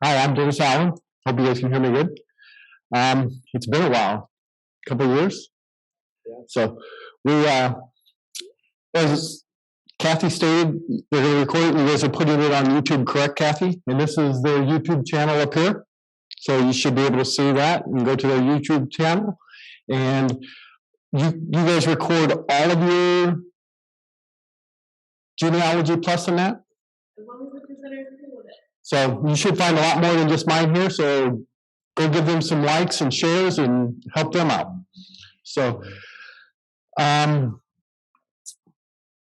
Hi, I'm Dennis Allen. Hope you guys can hear me good. It's been a while, a couple of years. Yeah. So we, as Kathy stated, we're going to record it. You guys are putting it on YouTube, correct, Kathy? And this is their YouTube channel up here. So you should be able to see that and go to their YouTube channel. And you guys record all of your genealogy plus in that? As long as the presenters agree with it. So you should find a lot more than just mine here. So go give them some likes and shares and help them out. So along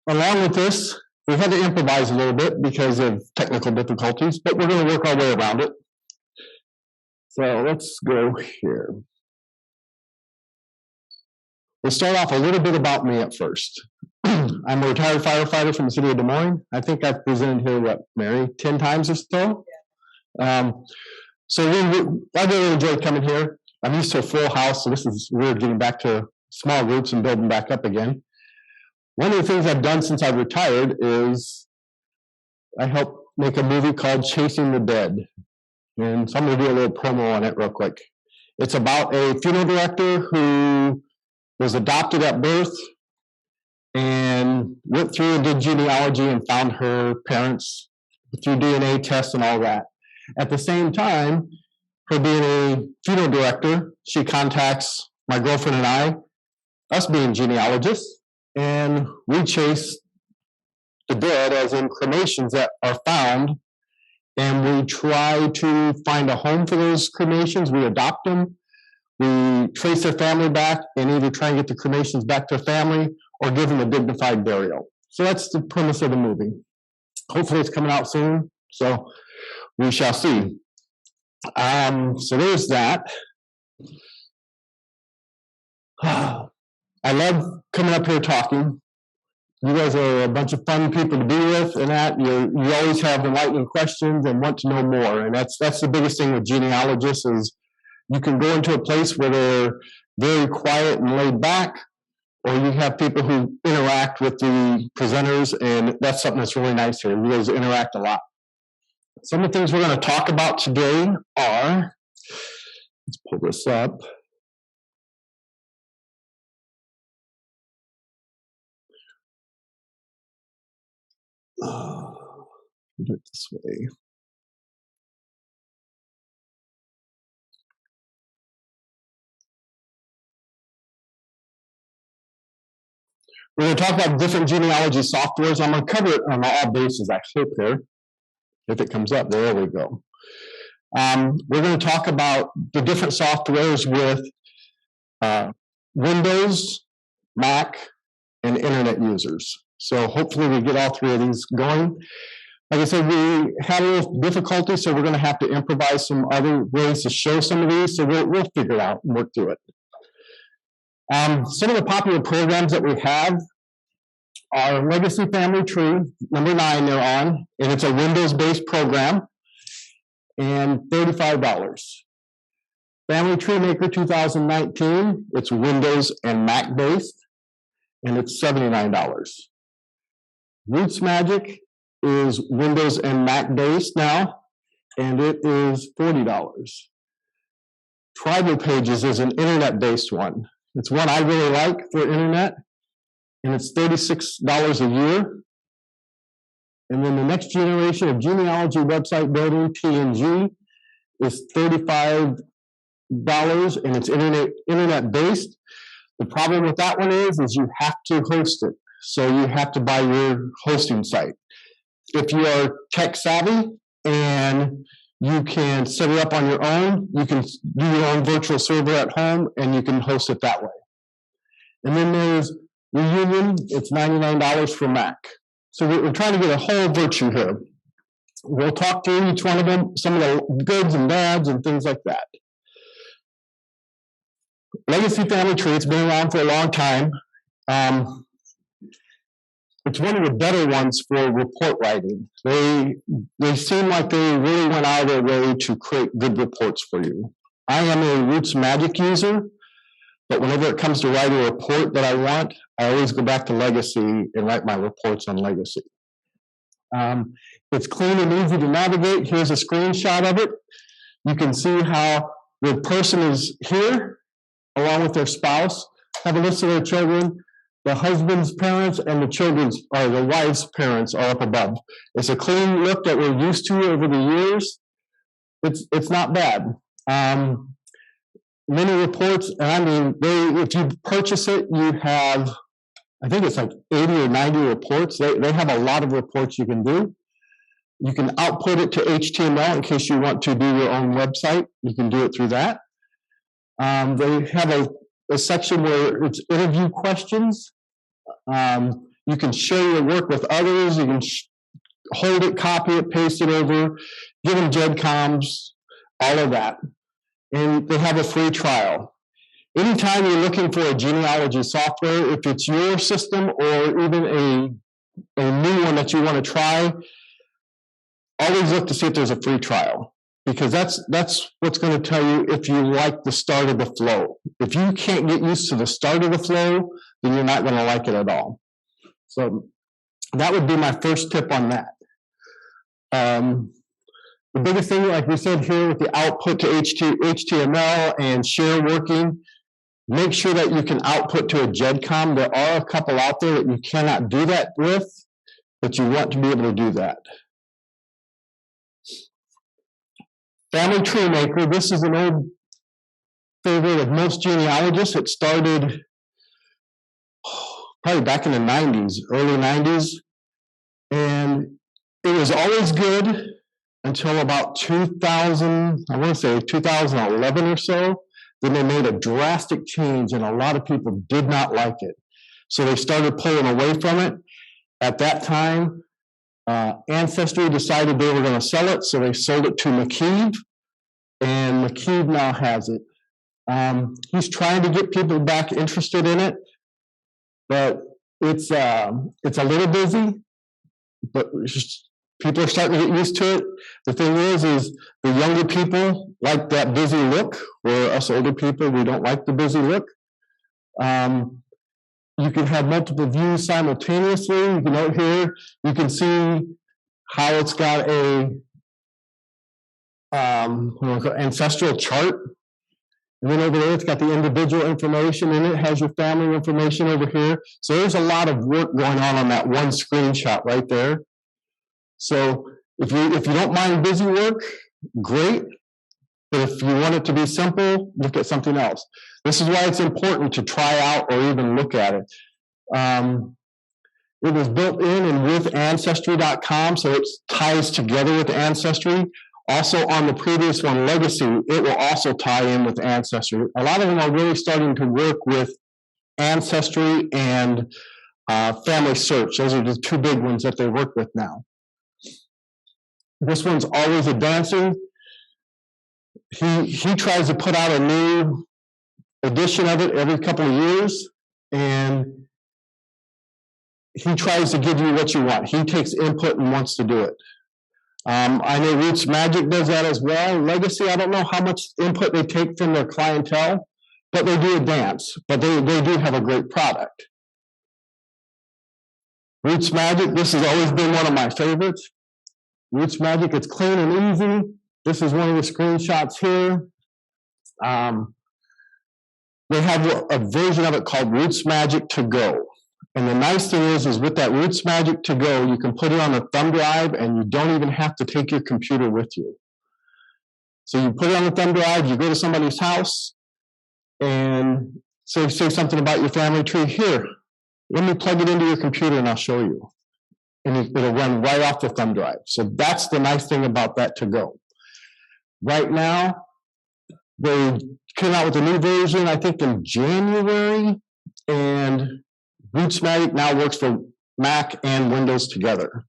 with this, we had to improvise a little bit because of technical difficulties, but we're going to work our way around it. So let's go here. We'll start off a little bit about me at first. I'm a retired firefighter from the city of Des Moines. I think I've presented here, what, Mary, 10 times or so? Yeah. So I really enjoy coming here. I'm used to a full house, so this is weird getting back to small groups and building back up again. One of the things I've done since I've retired is I helped make a movie called Chasing the Dead. And so I'm going to do a little promo on it real quick. It's about a funeral director who was adopted at birth and went through and did genealogy and found her parents through DNA tests and all that. At the same time, her being a funeral director, she contacts my girlfriend and I, us being genealogists, and we chase the dead, as in cremations that are found, and we try to find a home for those cremations. We adopt them, we trace their family back, and either try and get the cremations back to their family or give them a dignified burial. So that's the premise of the movie. Hopefully it's coming out soon, so we shall see. So there's that. I love coming up here talking. You guys are a bunch of fun people to be with, and that you always have enlightening questions and want to know more. And that's the biggest thing with genealogists is you can go into a place where they're very quiet and laid back, or you have people who interact with the presenters, and that's something that's really nice here. You guys interact a lot. Some of the things we're going to talk about today are, let's pull this up. Do it this way. We're going to talk about different genealogy softwares. I'm going to cover it on all bases, I hope here. If it comes up, there we go. We're going to talk about the different softwares with Windows, Mac, and internet users. So hopefully we get all three of these going. Like I said, we had a little difficulty, so we're going to have to improvise some other ways to show some of these. So we'll figure it out and work through it. Some of the popular programs that we have are Legacy Family Tree, number 9 they're on, and it's a Windows-based program, and $35. Family Tree Maker 2019, it's Windows and Mac-based, and it's $79. Roots Magic is Windows and Mac-based now, and it is $40. Tribal Pages is an internet-based one. It's one I really like for internet, and it's $36 a year. And then the next generation of genealogy website building, TNG, is $35, and it's internet-based. The problem with that one is you have to host it. So you have to buy your hosting site. If you are tech savvy and you can set it up on your own, you can do your own virtual server at home, and you can host it that way. And then there's Reunion, it's $99 for Mac. So we're trying to get a whole virtue here. We'll talk through each one of them, some of the goods and bads and things like that. Legacy Family Tree, it's been around for a long time. It's one of the better ones for report writing. They seem like they really went out of their way to create good reports for you. I am a Roots Magic user, but whenever it comes to writing a report that I want, I always go back to Legacy and write my reports on Legacy. It's clean and easy to navigate. Here's a screenshot of it. You can see how the person is here, along with their spouse, have a list of their children. The husband's parents and the children's, or the wife's parents are up above. It's a clean look that we're used to over the years. It's not bad. Many reports, and I mean, if you purchase it, you have, I think it's like 80 or 90 reports. They have a lot of reports you can do. You can output it to HTML in case you want to do your own website. You can do it through that. They have a section where it's interview questions. You can share your work with others. You can hold it, copy it, paste it over, give them GEDCOMs, all of that. And they have a free trial. Anytime you're looking for a genealogy software, if it's your system or even a new one that you want to try, always look to see if there's a free trial, because that's what's going to tell you if you like the start of the flow. If you can't get used to the start of the flow, then you're not going to like it at all. So that would be my first tip on that. The biggest thing, like we said here, with the output to HTML and share working, make sure that you can output to a GEDCOM. There are a couple out there that you cannot do that with, but you want to be able to do that. Family Tree Maker, this is an old favorite of most genealogists. It started probably back in the 90s, early 90s, and it was always good until about 2000, I want to say 2011 or so. Then they made a drastic change, and a lot of people did not like it. So they started pulling away from it. At that time, Ancestry decided they were going to sell it, so they sold it to McKeeve, and McKeeve now has it. He's trying to get people back interested in it, but it's a little busy, but people are starting to get used to it. The thing is the younger people like that busy look, where us older people, we don't like the busy look. You can have multiple views simultaneously. You can note here, you can see how it's got a ancestral chart. And then over there, it's got the individual information, and it has your family information over here. So there's a lot of work going on that one screenshot right there. So if you don't mind busy work, great. But if you want it to be simple, look at something else. This is why it's important to try out or even look at it. It was built in and with Ancestry.com, so it ties together with Ancestry. Also on the previous one, Legacy, it will also tie in with Ancestry. A lot of them are really starting to work with Ancestry and Family Search. Those are the two big ones that they work with now. This one's always advancing. He tries to put out a new edition of it every couple of years, and he tries to give you what you want. He takes input and wants to do it. I know Roots Magic does that as well. Legacy, I don't know how much input they take from their clientele, but they do advance. But they do have a great product. Roots Magic, this has always been one of my favorites. Roots Magic, it's clean and easy. This is one of the screenshots here. They have a version of it called Roots Magic to Go. And the nice thing is with that Roots Magic to Go, you can put it on a thumb drive and you don't even have to take your computer with you. So you put it on a thumb drive, you go to somebody's house, and say something about your family tree. Here, let me plug it into your computer and I'll show you. And it'll run right off the thumb drive. So that's the nice thing about that to go. Right now, they came out with a new version, I think in January, and Roots Magic now works for Mac and Windows together.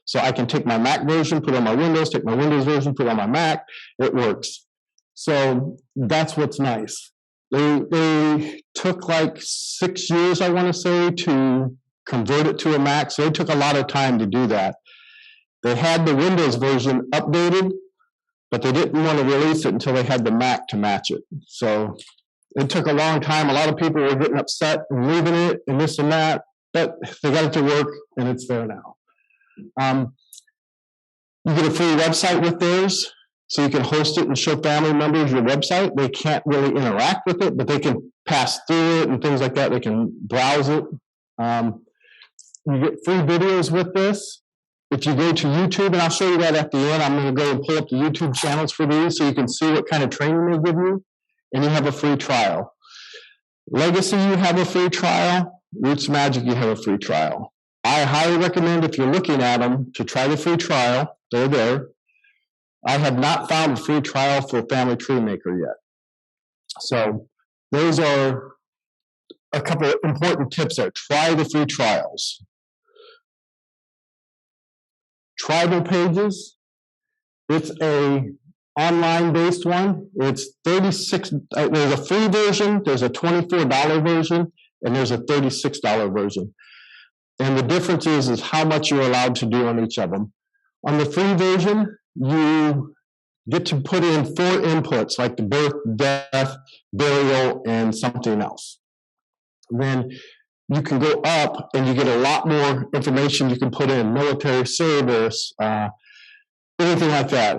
So I can take my Mac version, put it on my Windows, take my Windows version, put it on my Mac. It works. So that's what's nice. They took like 6 years, I want to say, to convert it to a Mac. So it took a lot of time to do that. They had the Windows version updated, but they didn't want to release it until they had the Mac to match it. So it took a long time. A lot of people were getting upset and leaving it and this and that, but they got it to work and it's there now. You get a free website with theirs, so you can host it and show family members your website. They can't really interact with it, but they can pass through it and things like that. They can browse it. You get free videos with this. If you go to YouTube, and I'll show you that at the end, I'm going to go and pull up the YouTube channels for these so you can see what kind of training they give you, and you have a free trial. Legacy, you have a free trial. Roots Magic, you have a free trial. I highly recommend, if you're looking at them, to try the free trial. They're there. I have not found a free trial for Family Tree Maker yet. So those are a couple of important tips there. Try the free trials. Tribal Pages. It's a online-based one. It's 36. There's a free version. There's a $24 version, and there's a $36 version. And the difference is how much you're allowed to do on each of them. On the free version, you get to put in 4 inputs, like the birth, death, burial, and something else. Then you can go up and you get a lot more information you can put in, military service, anything like that.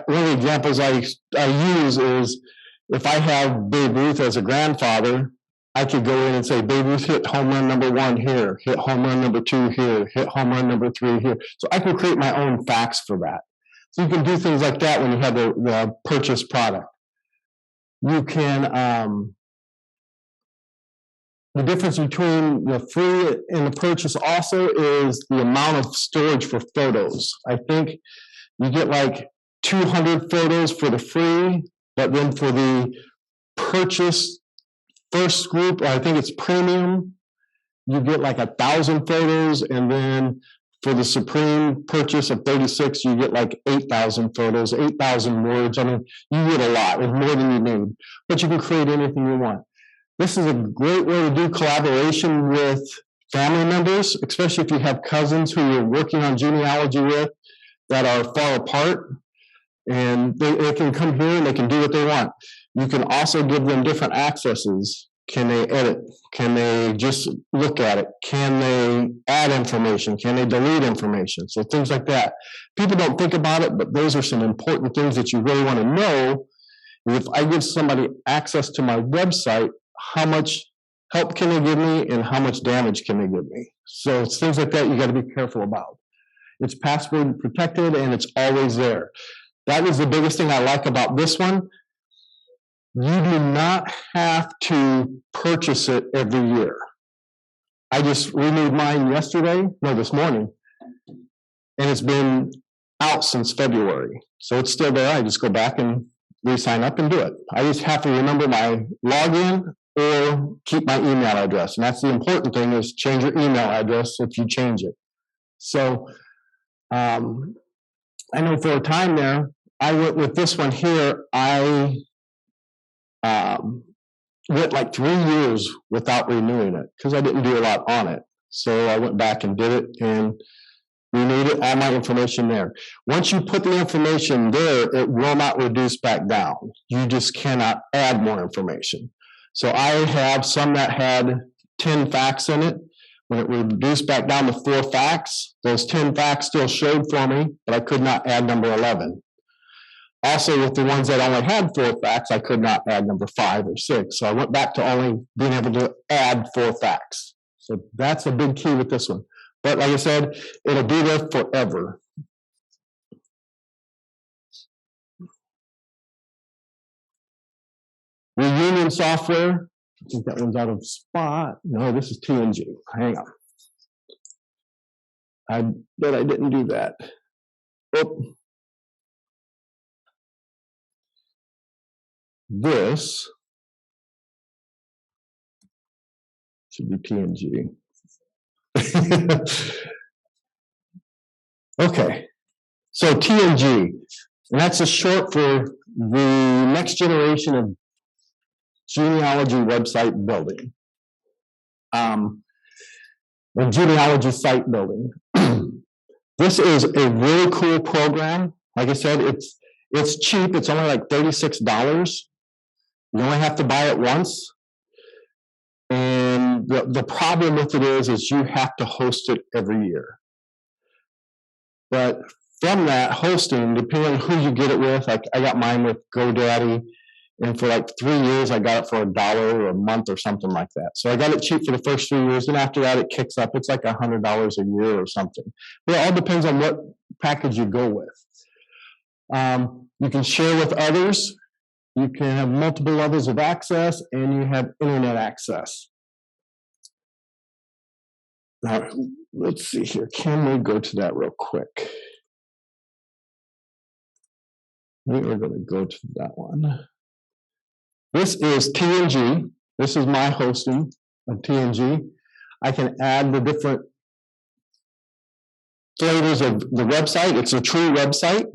One of the examples I use is if I have Babe Ruth as a grandfather, I could go in and say, Babe Ruth hit home run number 1 here, hit home run number 2 here, hit home run number 3 here. So I can create my own facts for that. So you can do things like that when you have the purchased product. You can, the difference between the free and the purchase also is the amount of storage for photos. I think you get like 200 photos for the free, but then for the purchase first group, I think it's premium, you get like 1,000 photos, and then for the supreme purchase of 36, you get like 8,000 photos, 8,000 words. I mean, you get a lot. It's more than you need, but you can create anything you want. This is a great way to do collaboration with family members, especially if you have cousins who you're working on genealogy with that are far apart, and they can come here and they can do what they want. You can also give them different accesses. Can they edit? Can they just look at it? Can they add information? Can they delete information? So things like that. People don't think about it, but those are some important things that you really want to know. If I give somebody access to my website, how much help can they give me and how much damage can they give me? So it's things like that you got to be careful about. It's password protected and it's always there. That is the biggest thing I like about this one. You do not have to purchase it every year. I just renewed mine this morning, and it's been out since February. So it's still there. I just go back and re-sign up and do it. I just have to remember my login or keep my email address. And that's the important thing, is change your email address if you change it. So I know for a time there, I went with this one here. I went like 3 years without renewing it because I didn't do a lot on it. So I went back and did it and renewed it, all my information there. Once you put the information there, it will not reduce back down. You just cannot add more information. So I have some that had 10 facts in it. When it reduced back down to 4 facts, those 10 facts still showed for me, but I could not add number 11. Also, with the ones that only had 4 facts, I could not add number 5 or 6. So I went back to only being able to add 4 facts. So that's a big key with this one. But like I said, it'll be there forever. Reunion software. I think that one's out of spot. No, this is TNG. Hang on. I bet I didn't do that. Oh. This should be TNG. Okay, so TNG, and that's a short for the next generation of genealogy website building, or genealogy site building. This is a really cool program. Like I said, it's cheap. It's only like $36. You only have to buy it once. And the problem with it is you have to host it every year. But from that hosting, depending on who you get it with, like I got mine with GoDaddy, and for like 3 years, I got it for $1 a month or something like that. So I got it cheap for the first 3 years, and after that, it kicks up. It's like $100 a year or something. But it all depends on what package you go with. You can share with others. You can have multiple levels of access, and you have internet access. Now, let's see here. Can we go to that real quick? We are going to go to that one. This is TNG. This is my hosting of TNG. I can add the different flavors of the website. It's a true website.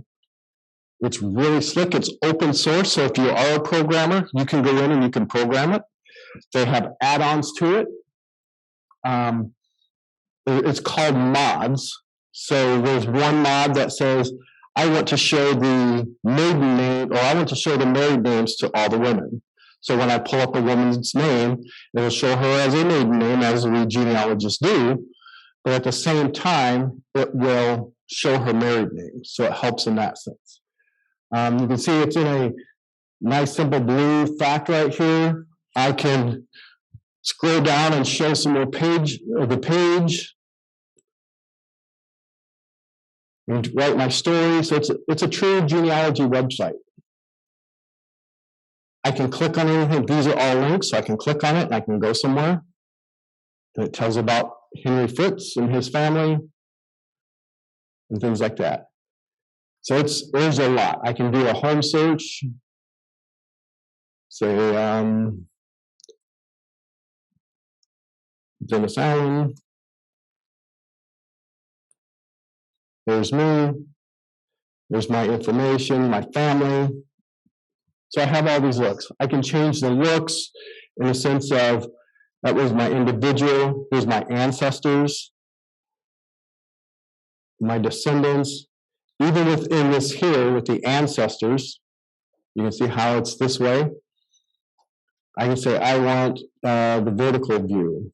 It's really slick. It's open source. So if you are a programmer, you can go in and you can program it. They have add-ons to it. It's called mods. So there's one mod that says, I want to show the maiden name, or I want to show the married names to all the women. So when I pull up a woman's name, it'll show her as a maiden name, as we genealogists do. But at the same time, it will show her married name. So it helps in that sense. You can see it's in a nice simple blue fact right here. I can scroll down and show some more page of the page and write my story. So it's a true genealogy website. I can click on anything. These are all links, so I can click on it and I can go somewhere. And it tells about Henry Fritz and his family and things like that. So there's a lot. I can do a home search. Say Dennis Allen. There's me. There's my information, my family. So I have all these looks. I can change the looks in the sense of that was my individual. Here's my ancestors, my descendants. Even within this here with the ancestors, you can see how it's this way. I can say I want the vertical view,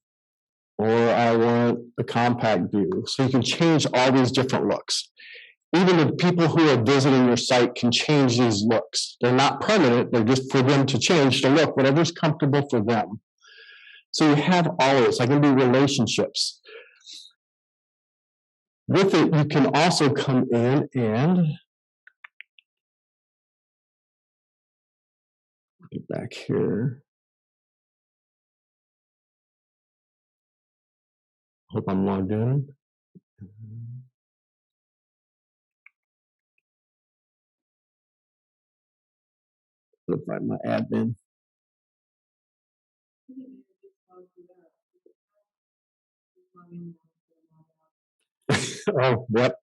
or I want the compact view. So you can change all these different looks. Even the people who are visiting your site can change these looks. They're not permanent, they're just for them to change the look, whatever's comfortable for them. So you have all of this. I can do relationships. With it, you can also come in and get back here. Hope I'm logged in. Let's find my admin. Oh, yep.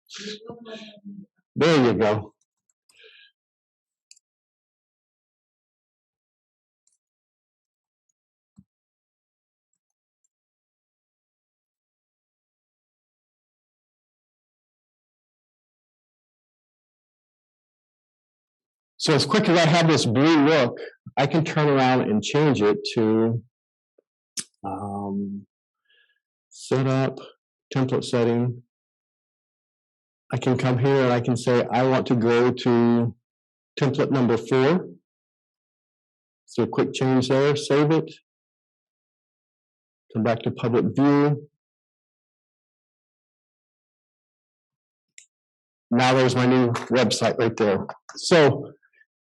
There you go. So as quick as I have this blue look, I can turn around and change it to set up, template setting. I can come here and I can say, I want to go to template number 4. So a quick change there, save it. Come back to public view. Now there's my new website right there. So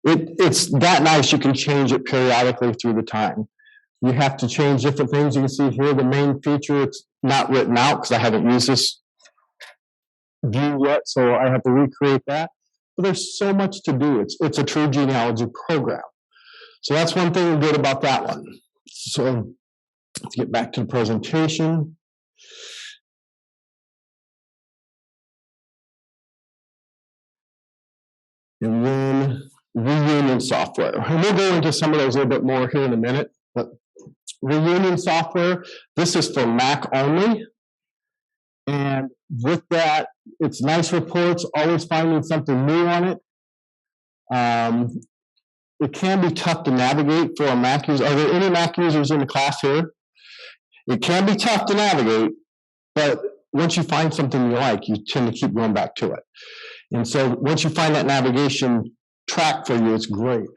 it's that nice, you can change it periodically through the time. You have to change different things. You can see here the main feature, it's not written out because I haven't used this view yet, so I have to recreate that. But there's so much to do. It's a true genealogy program. So that's one thing good about that one. So let's get back to the presentation. And then reunion software. And we'll go into some of those a little bit more here in a minute. But reunion software, this is for Mac only. And with that, it's nice reports, always finding something new on it. It can be tough to navigate for a Mac user. Are there any Mac users in the class here? It can be tough to navigate, but once you find something you like, you tend to keep going back to it. And so once you find that navigation track for you, it's great.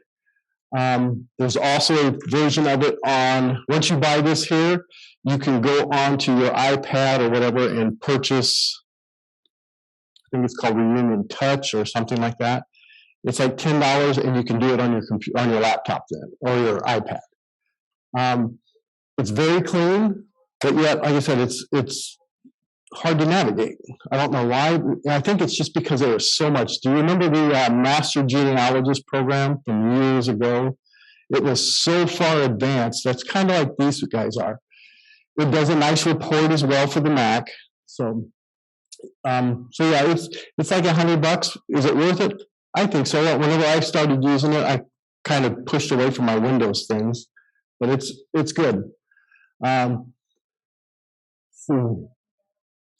There's also a version of it on, once you buy this here, you can go onto your iPad or whatever and purchase, I think it's called Reunion Touch or something like that. It's like $10 and you can do it on your computer, on your laptop then, or your iPad. It's very clean, but yet, like I said, it's hard to navigate. I don't know why. I think it's just because there was so much. Do you remember the Master Genealogist program from years ago? It was so far advanced. That's kind of like these guys are. It does a nice report as well for the Mac. So yeah, it's like $100. Is it worth it? I think so. Whenever I started using it, I kind of pushed away from my Windows things, but it's good.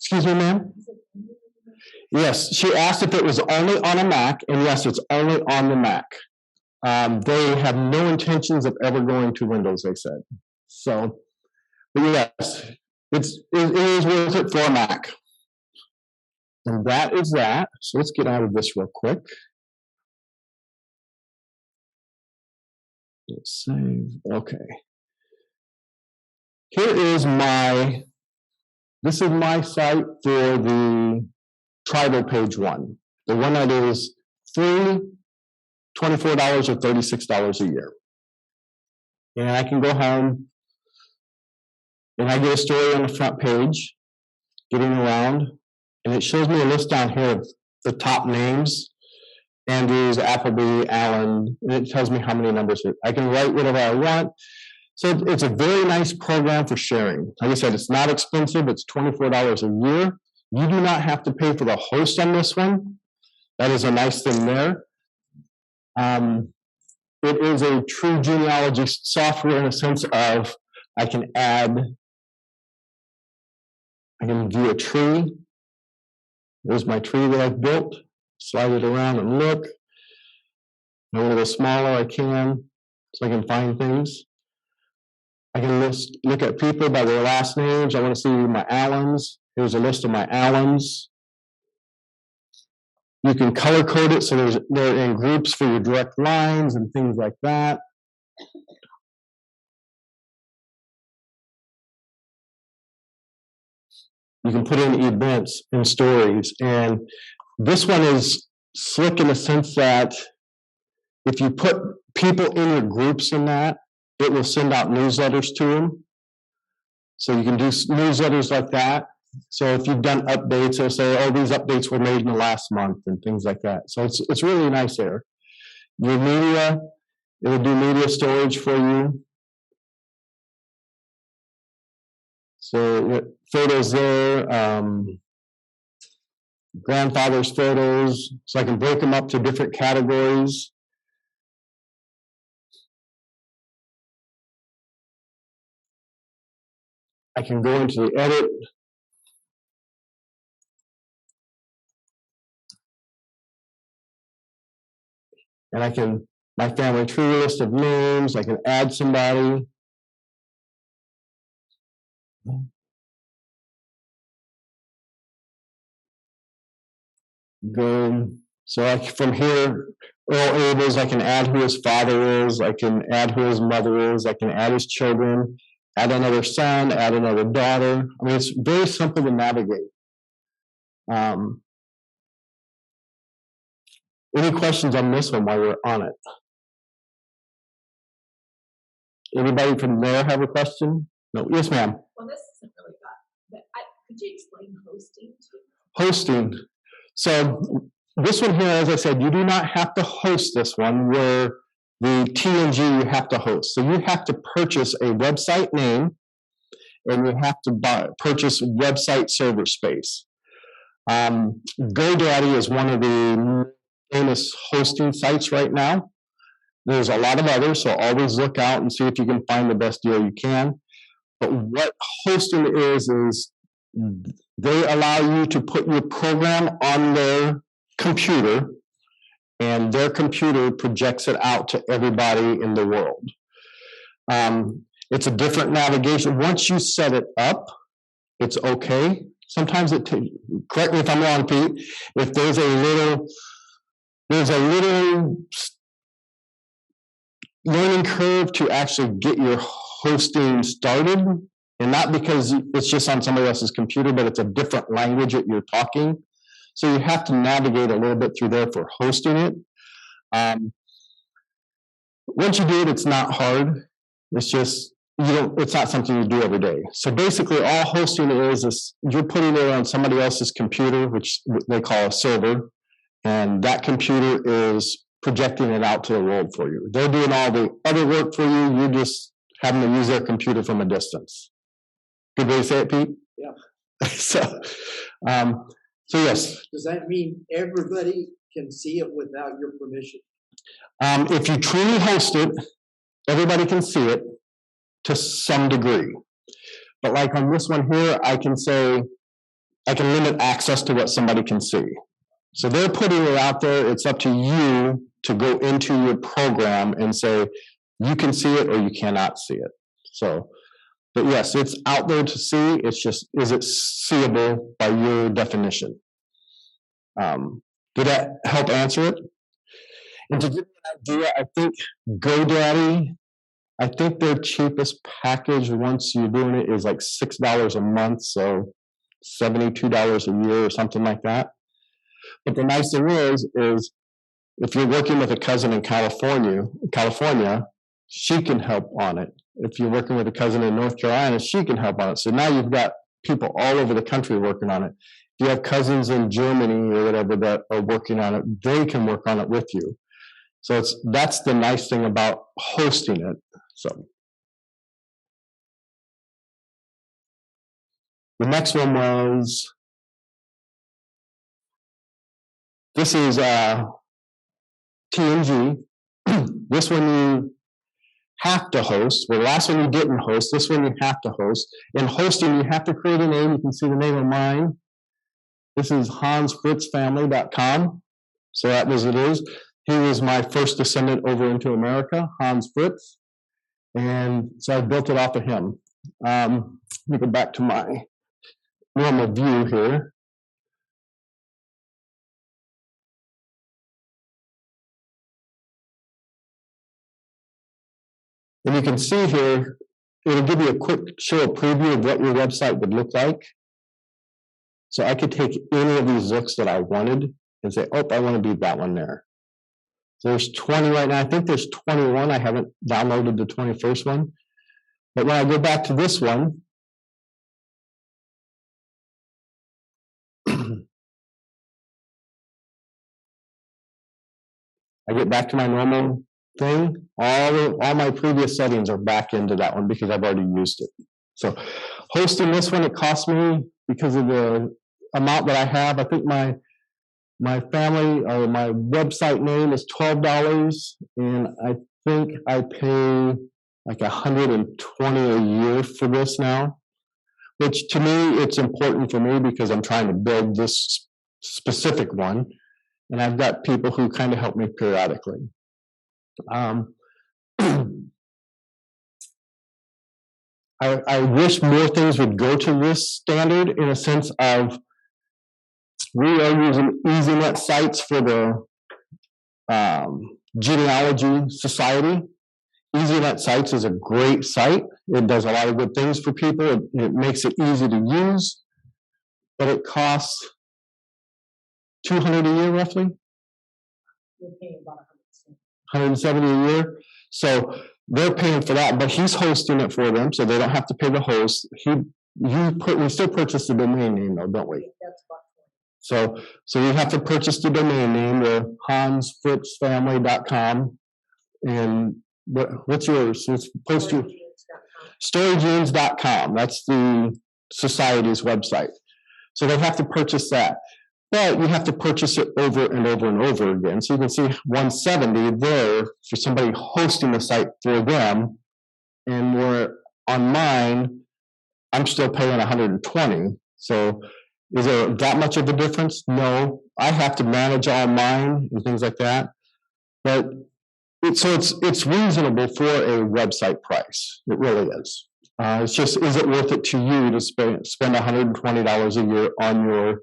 Excuse me, ma'am? Yes, she asked if it was only on a Mac, and yes, it's only on the Mac. They have no intentions of ever going to Windows, they said. So, but yes, it is worth it for a Mac. And that is that. So let's get out of this real quick. Let's save. Okay. This is my site for the tribal page one. The one that is free, $24 or $36 a year. And I can go home and I get a story on the front page, getting around, and it shows me a list down here of the top names, Andrews, Appleby, Allen, and it tells me how many numbers. I can write whatever I want. So it's a very nice program for sharing. Like I said, it's not expensive. It's $24 a year. You do not have to pay for the host on this one. That is a nice thing there. It is a true genealogy software in a sense of I can view a tree. There's my tree that I've built. Slide it around and look. I want to go smaller, I can, so I can find things. I can look at people by their last names. I want to see my Allens. Here's a list of my Allens. You can color code it so they're in groups for your direct lines and things like that. You can put in events and stories. And this one is slick in the sense that if you put people in your groups in that, it will send out newsletters to them. So you can do newsletters like that. So if you've done updates, it'll say, oh, these updates were made in the last month and things like that. So it's really nice there. Your media, it will do media storage for you. So photos there, grandfather's photos. So I can break them up to different categories. I can go into the edit. And my family tree list of names, I can add somebody. Go. So from here, Earl Abels, I can add who his father is. I can add who his mother is. I can add his children. Add another son, add another daughter. I mean, it's very simple to navigate. Any questions on this one while we're on it? Anybody from there have a question? No. Yes, ma'am. Well, this isn't really that, but could you explain hosting to me? Hosting. So this one here, as I said, you do not have to host this one where the TNG you have to host. So you have to purchase a website name and you have to purchase website server space. GoDaddy is one of the famous hosting sites right now. There's a lot of others, so always look out and see if you can find the best deal you can. But what hosting is they allow you to put your program on their computer, and their computer projects it out to everybody in the world. It's a different navigation. Once you set it up, it's okay. Sometimes correct me if I'm wrong, Pete, if there's a little learning curve to actually get your hosting started, and not because it's just on somebody else's computer, but it's a different language that you're talking. So you have to navigate a little bit through there for hosting it. Once you do it, it's not hard. It's just, it's not something you do every day. So basically all hosting is you're putting it on somebody else's computer, which they call a server, and that computer is projecting it out to the world for you. They're doing all the other work for you. You're just having to use their computer from a distance. Good way to say it, Pete? Yeah. So yes. Does that mean everybody can see it without your permission? If you truly host it, everybody can see it to some degree. But like on this one here, I can limit access to what somebody can see. So they're putting it out there. It's up to you to go into your program and say, you can see it or you cannot see it. So, but yes, it's out there to see. It's just, is it seeable by your definition? Did that help answer it? And to give you an idea, I think GoDaddy, I think their cheapest package once you're doing it is like $6 a month, so $72 a year or something like that. But the nice thing is if you're working with a cousin in California, she can help on it. If you're working with a cousin in North Carolina, she can help on it. So now you've got people all over the country working on it. If you have cousins in Germany or whatever that are working on it, they can work on it with you. So that's the nice thing about hosting it. So the next one was, this is TNG. This one you have to host. Well, the last one you didn't host. This one you have to host. In hosting, you have to create a name. You can see the name of mine. This is HansFritzFamily.com. So that was it is. He was my first descendant over into America, Hans Fritz. And so I built it off of him. Let me go back to my normal view here. And you can see here, it'll give you a quick show preview of what your website would look like. So I could take any of these looks that I wanted and say, oh, I want to be that one there. So there's 20 right now. I think there's 21. I haven't downloaded the 21st one. But when I go back to this one, I get back to my normal thing. All my previous settings are back into that one because I've already used it. So hosting this one, it cost me, because of the amount that I have, I think my family or my website name is $12, and I think I pay like $120 a year for this now, which to me, it's important for me because I'm trying to build this specific one, and I've got people who kind of help me periodically. I wish more things would go to this standard in a sense of, we are using EasyNet sites for the Genealogy Society. EasyNet sites is a great site. It does a lot of good things for people. It makes it easy to use, but it costs $200 a year roughly. You're paying about $170 a year. So they're paying for that, but he's hosting it for them, so they don't have to pay the host. We still purchase the domain name though, don't we? that's about So we have to purchase the domain name, the HansFritzFamily.com. And what's yours? It's supposed to StoryGenes.com. That's the society's website. So they have to purchase that. But you have to purchase it over and over and over again. So you can see 170 there for somebody hosting the site for them. And where on mine, I'm still paying 120. So is there that much of a difference? No. I have to manage all mine and things like that. But it's reasonable for a website price. It really is. It's just, is it worth it to you to spend $120 a year on your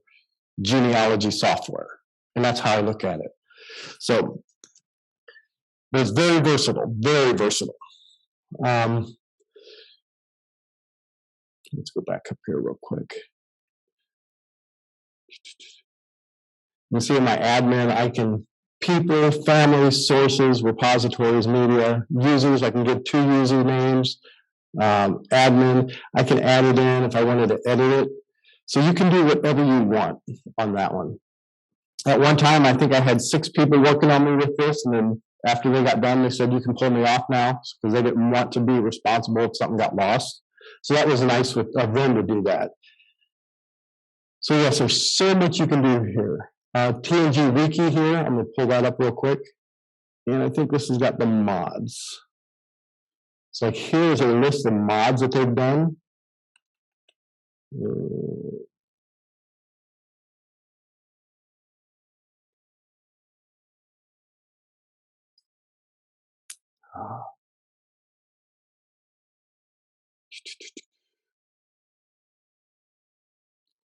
genealogy software? And that's how I look at it. So it's very versatile, very versatile. Let's go back up here real quick. You can see in my admin, I can people, families, sources, repositories, media, users. I can give 2 user names. Admin, I can add it in if I wanted to edit it. So you can do whatever you want on that one. At one time, I think I had 6 people working on me with this, and then after they got done, they said, you can pull me off now, because they didn't want to be responsible if something got lost. So that was nice of them to do that. So yes, there's so much you can do here. TNG Wiki here, I'm going to pull that up real quick. And I think this has got the mods. So here's a list of mods that they've done.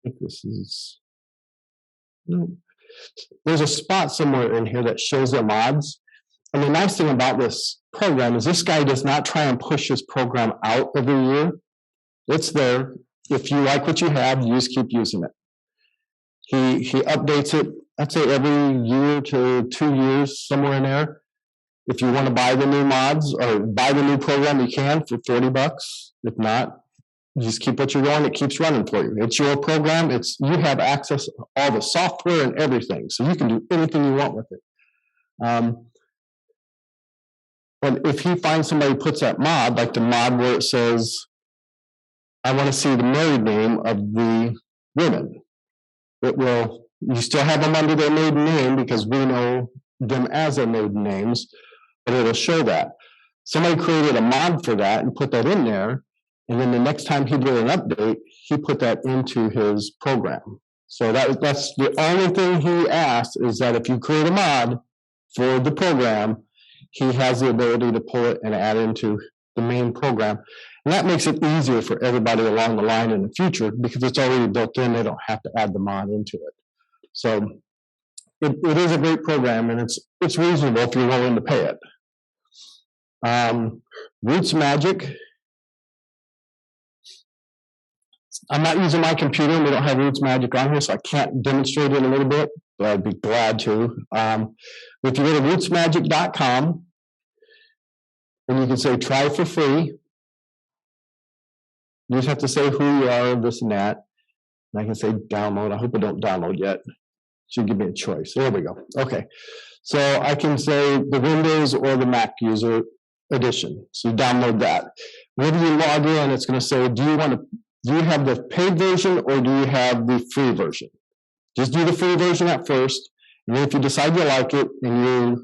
I think this is, there's a spot somewhere in here that shows the mods. And the nice thing about this program is this guy does not try and push his program out every year. It's there. If you like what you have, you just keep using it. He updates it, I'd say every year to 2 years, somewhere in there. If you want to buy the new mods or buy the new program, you can for $40. If not, you just keep what you're doing. It keeps running for you. It's your program. You have access to all the software and everything, so you can do anything you want with it. But if he finds somebody who puts that mod, like the mod where it says, I want to see the married name of the women, it will, you still have them under their maiden name because we know them as their maiden names, but it'll show that. Somebody created a mod for that and put that in there, and then the next time he did an update, he put that into his program. So that's the only thing he asked, is that if you create a mod for the program, he has the ability to pull it and add it into the main program. And that makes it easier for everybody along the line in the future because it's already built in. They don't have to add the mod into it. So it is a great program, and it's reasonable if you're willing to pay it. Roots Magic. I'm not using my computer, and we don't have Roots Magic on here, so I can't demonstrate it a little bit, but I'd be glad to. If you go to rootsmagic.com, and you can say try for free. You just have to say who you are, this and that. And I can say download. I hope it don't download yet. Should give me a choice. There we go. Okay. So I can say the Windows or the Mac user edition. So you download that. Whenever you log in, it's going to say, do you have the paid version or do you have the free version? Just do the free version at first. And then if you decide you like it and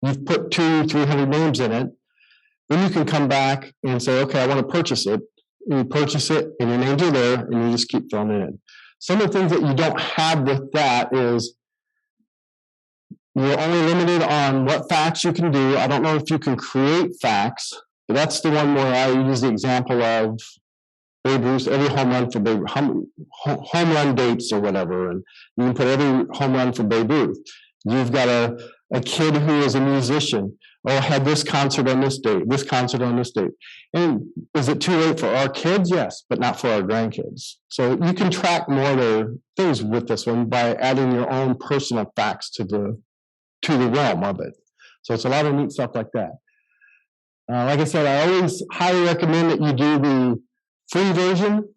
you've put 200-300 names in it, then you can come back and say, okay, I want to purchase it. And you purchase it and your names are there and you just keep filling it in. Some of the things that you don't have with that is you're only limited on what facts you can do. I don't know if you can create facts, but that's the one where I use the example of Babe Ruth, every home run for Babe, home run dates or whatever, and you can put every home run for Babe Ruth. You've got a kid who is a musician. Oh, had this concert on this date, this concert on this date. And is it too late for our kids? Yes, but not for our grandkids. So you can track more of the things with this one by adding your own personal facts to the realm of it. So it's a lot of neat stuff like that. Like I said, I always highly recommend that you do the free version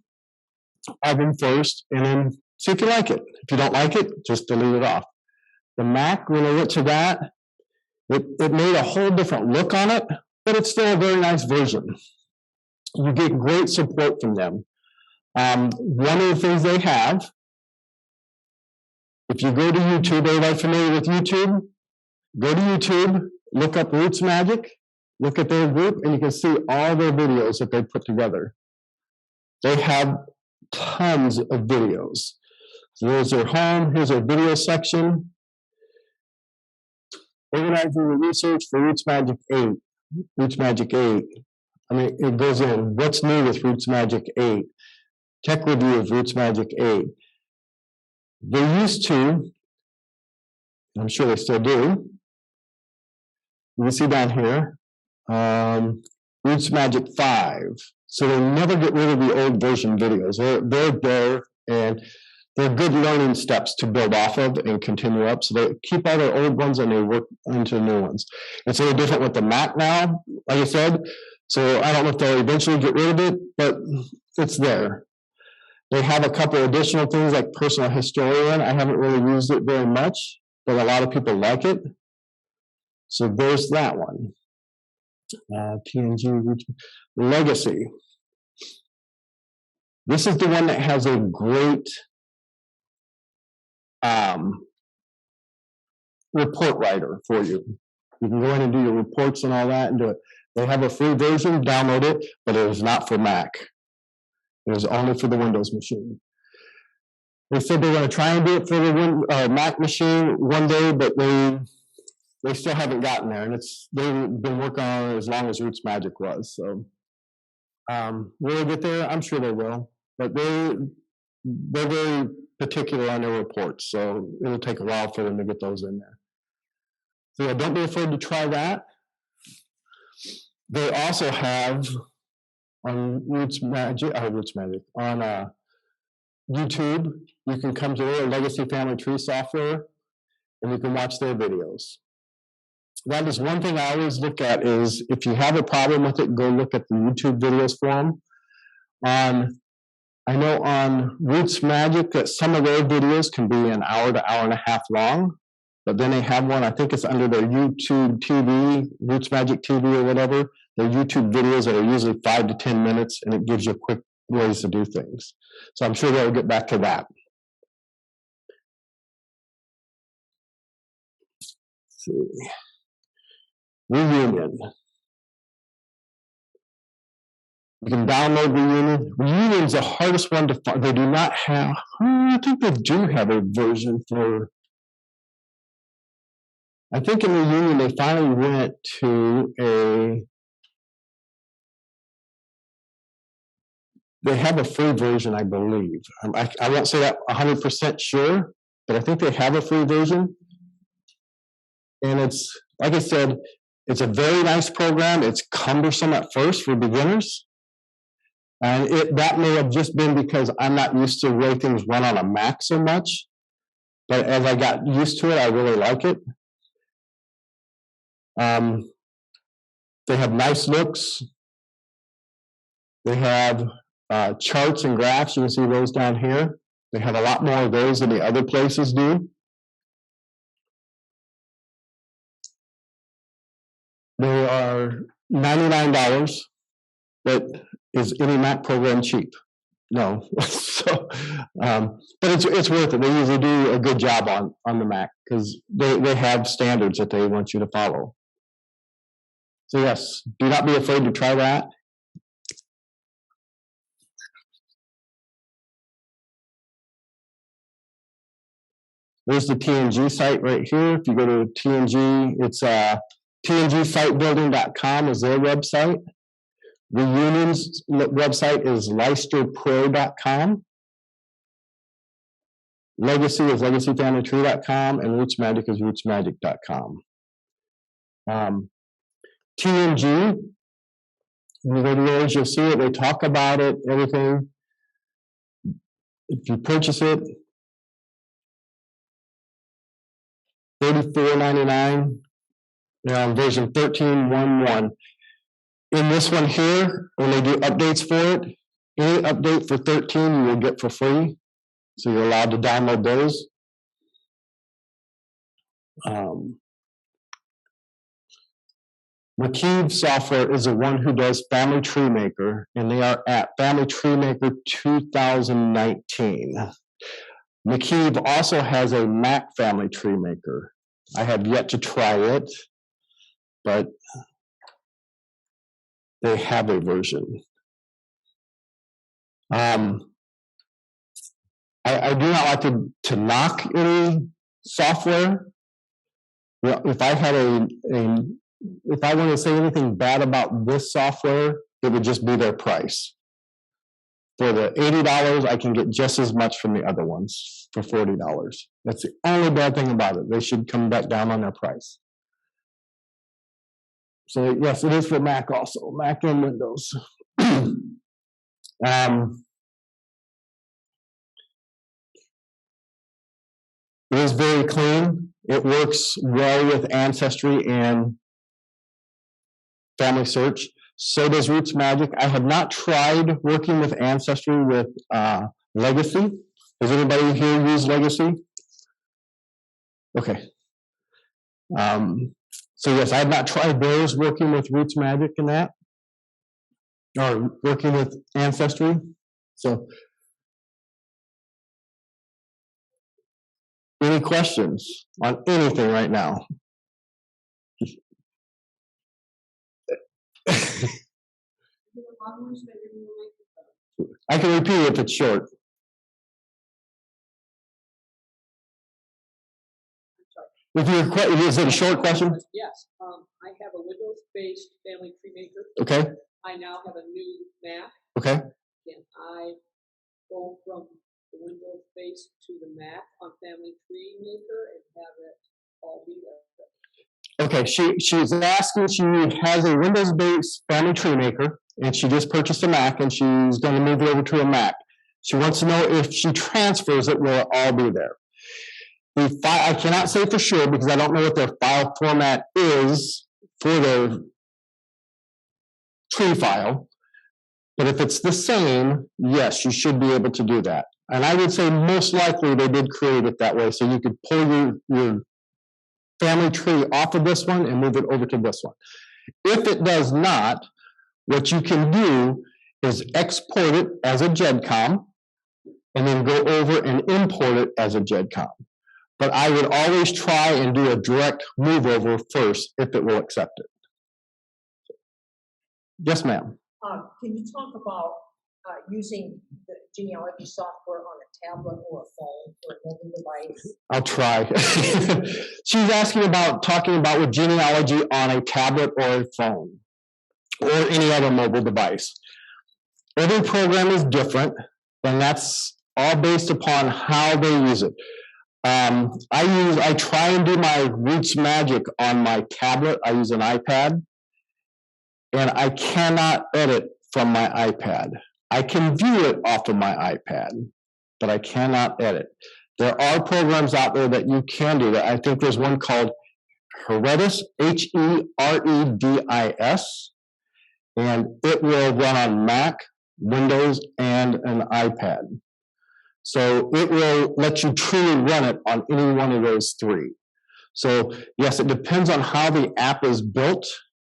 of them first, and then see if you like it. If you don't like it, just delete it off. The Mac, when I went to that, it made a whole different look on it, but it's still a very nice version. You get great support from them. One of the things they have, if you go to YouTube, everybody familiar with YouTube? Go to YouTube, look up Roots Magic, look at their group, and you can see all their videos that they put together. They have tons of videos. So there's their home, here's their video section. Organizing the research for Roots Magic 8. Roots Magic 8. I mean, it goes in, what's new with Roots Magic 8? Tech review of Roots Magic 8. They used to, I'm sure they still do, you can see down here, Roots Magic 5. So they never get rid of the old version videos. They're there, and they're good learning steps to build off of and continue up. So they keep all their old ones and they work into new ones. It's a little different with the Mac now, like I said. So I don't know if they'll eventually get rid of it, but it's there. They have a couple additional things like Personal Historian. I haven't really used it very much, but a lot of people like it. So there's that one. TNG Legacy. This is the one that has a great report writer for you. You can go in and do your reports and all that and do it. They have a free version, download it, but it is not for Mac. It is only for the Windows machine. They said they're going to try and do it for the Mac machine one day, but they still haven't gotten there, and they've been working on it as long as Roots Magic was. So will they get there? I'm sure they will, but they're very particular on their reports, so it'll take a while for them to get those in there. So yeah, don't be afraid to try that. They also have on Roots Magic on YouTube. You can come to their Legacy Family Tree software, and you can watch their videos. That is one thing I always look at is if you have a problem with it, go look at the YouTube videos for them. I know on Roots Magic that some of their videos can be an hour to hour and a half long, but then they have one, I think it's under their YouTube TV, Roots Magic TV or whatever, their YouTube videos that are usually 5 to 10 minutes, and it gives you quick ways to do things. So I'm sure they'll get back to that. Let's see. Reunion. You can download Reunion. Reunion's the hardest one to find. They do not have, I think they do have a version for, I think in Reunion they finally went to they have a free version, I believe. I won't say that 100% sure, but I think they have a free version. And it's, like I said, it's a very nice program. It's cumbersome at first for beginners. And that may have just been because I'm not used to the way things run on a Mac so much. But as I got used to it, I really like it. They have nice looks. They have charts and graphs. You can see those down here. They have a lot more of those than the other places do. They are $99, but is any Mac program cheap? No. So, but it's worth it. They usually do a good job on the Mac because they have standards that they want you to follow. So yes, do not be afraid to try that. There's the TNG site right here. If you go to TNG, it's tngsitebuilding.com is their website. Reunion's website is leicesterpro.com. Legacy is legacyfamilytree.com, and Roots Magic is rootsmagic.com. TNG, in the videos, you'll see it. They talk about it, everything. If you purchase it, $34.99. They're on version 13.1.1. In this one here, when they do updates for it, any update for 13 you will get for free. So you're allowed to download those. McKeeve Software is the one who does Family Tree Maker, and they are at Family Tree Maker 2019. McKeeve also has a Mac Family Tree Maker. I have yet to try it, but they have a version. I do not like to knock any software. Well, if I had if I want to say anything bad about this software, it would just be their price. For the $80, I can get just as much from the other ones for $40. That's the only bad thing about it. They should come back down on their price. So yes, it is for Mac also, Mac and Windows. It is very clean. It works well with Ancestry and Family Search. So does Roots Magic. I have not tried working with Ancestry with Legacy. Does anybody here use Legacy? Okay. So yes, I have not tried those working with Roots Magic and that, or working with Ancestry. So, any questions on anything right now? I can repeat it if it's short. Is it a short question? Yes, I have a Windows-based family tree maker. Okay. I now have a new Mac. Okay. Can I go from the Windows-based to the Mac on Family Tree Maker and have it all be there? Okay, she's asking, she has a Windows-based Family Tree Maker, and she just purchased a Mac, and she's going to move it over to a Mac. She wants to know if she transfers it, will it all be there? I cannot say for sure because I don't know what their file format is for their tree file. But if it's the same, yes, you should be able to do that. And I would say most likely they did create it that way, so you could pull your family tree off of this one and move it over to this one. If it does not, what you can do is export it as a GEDCOM and then go over and import it as a GEDCOM. But I would always try and do a direct move over first if it will accept it. Yes, ma'am. Can you talk about using the genealogy software on a tablet or a phone or a mobile device? I'll try. She's asking about talking about with genealogy on a tablet or a phone or any other mobile device. Every program is different, and that's all based upon how they use it. I try and do my Roots Magic on my tablet. I use an iPad, and I cannot edit from my iPad. I can view it off of my iPad, but I cannot edit. There are programs out there that you can do that. I think there's one called Heredis, Heredis, and it will run on Mac, Windows, and an iPad. So it will let you truly run it on any one of those three. So yes, it depends on how the app is built.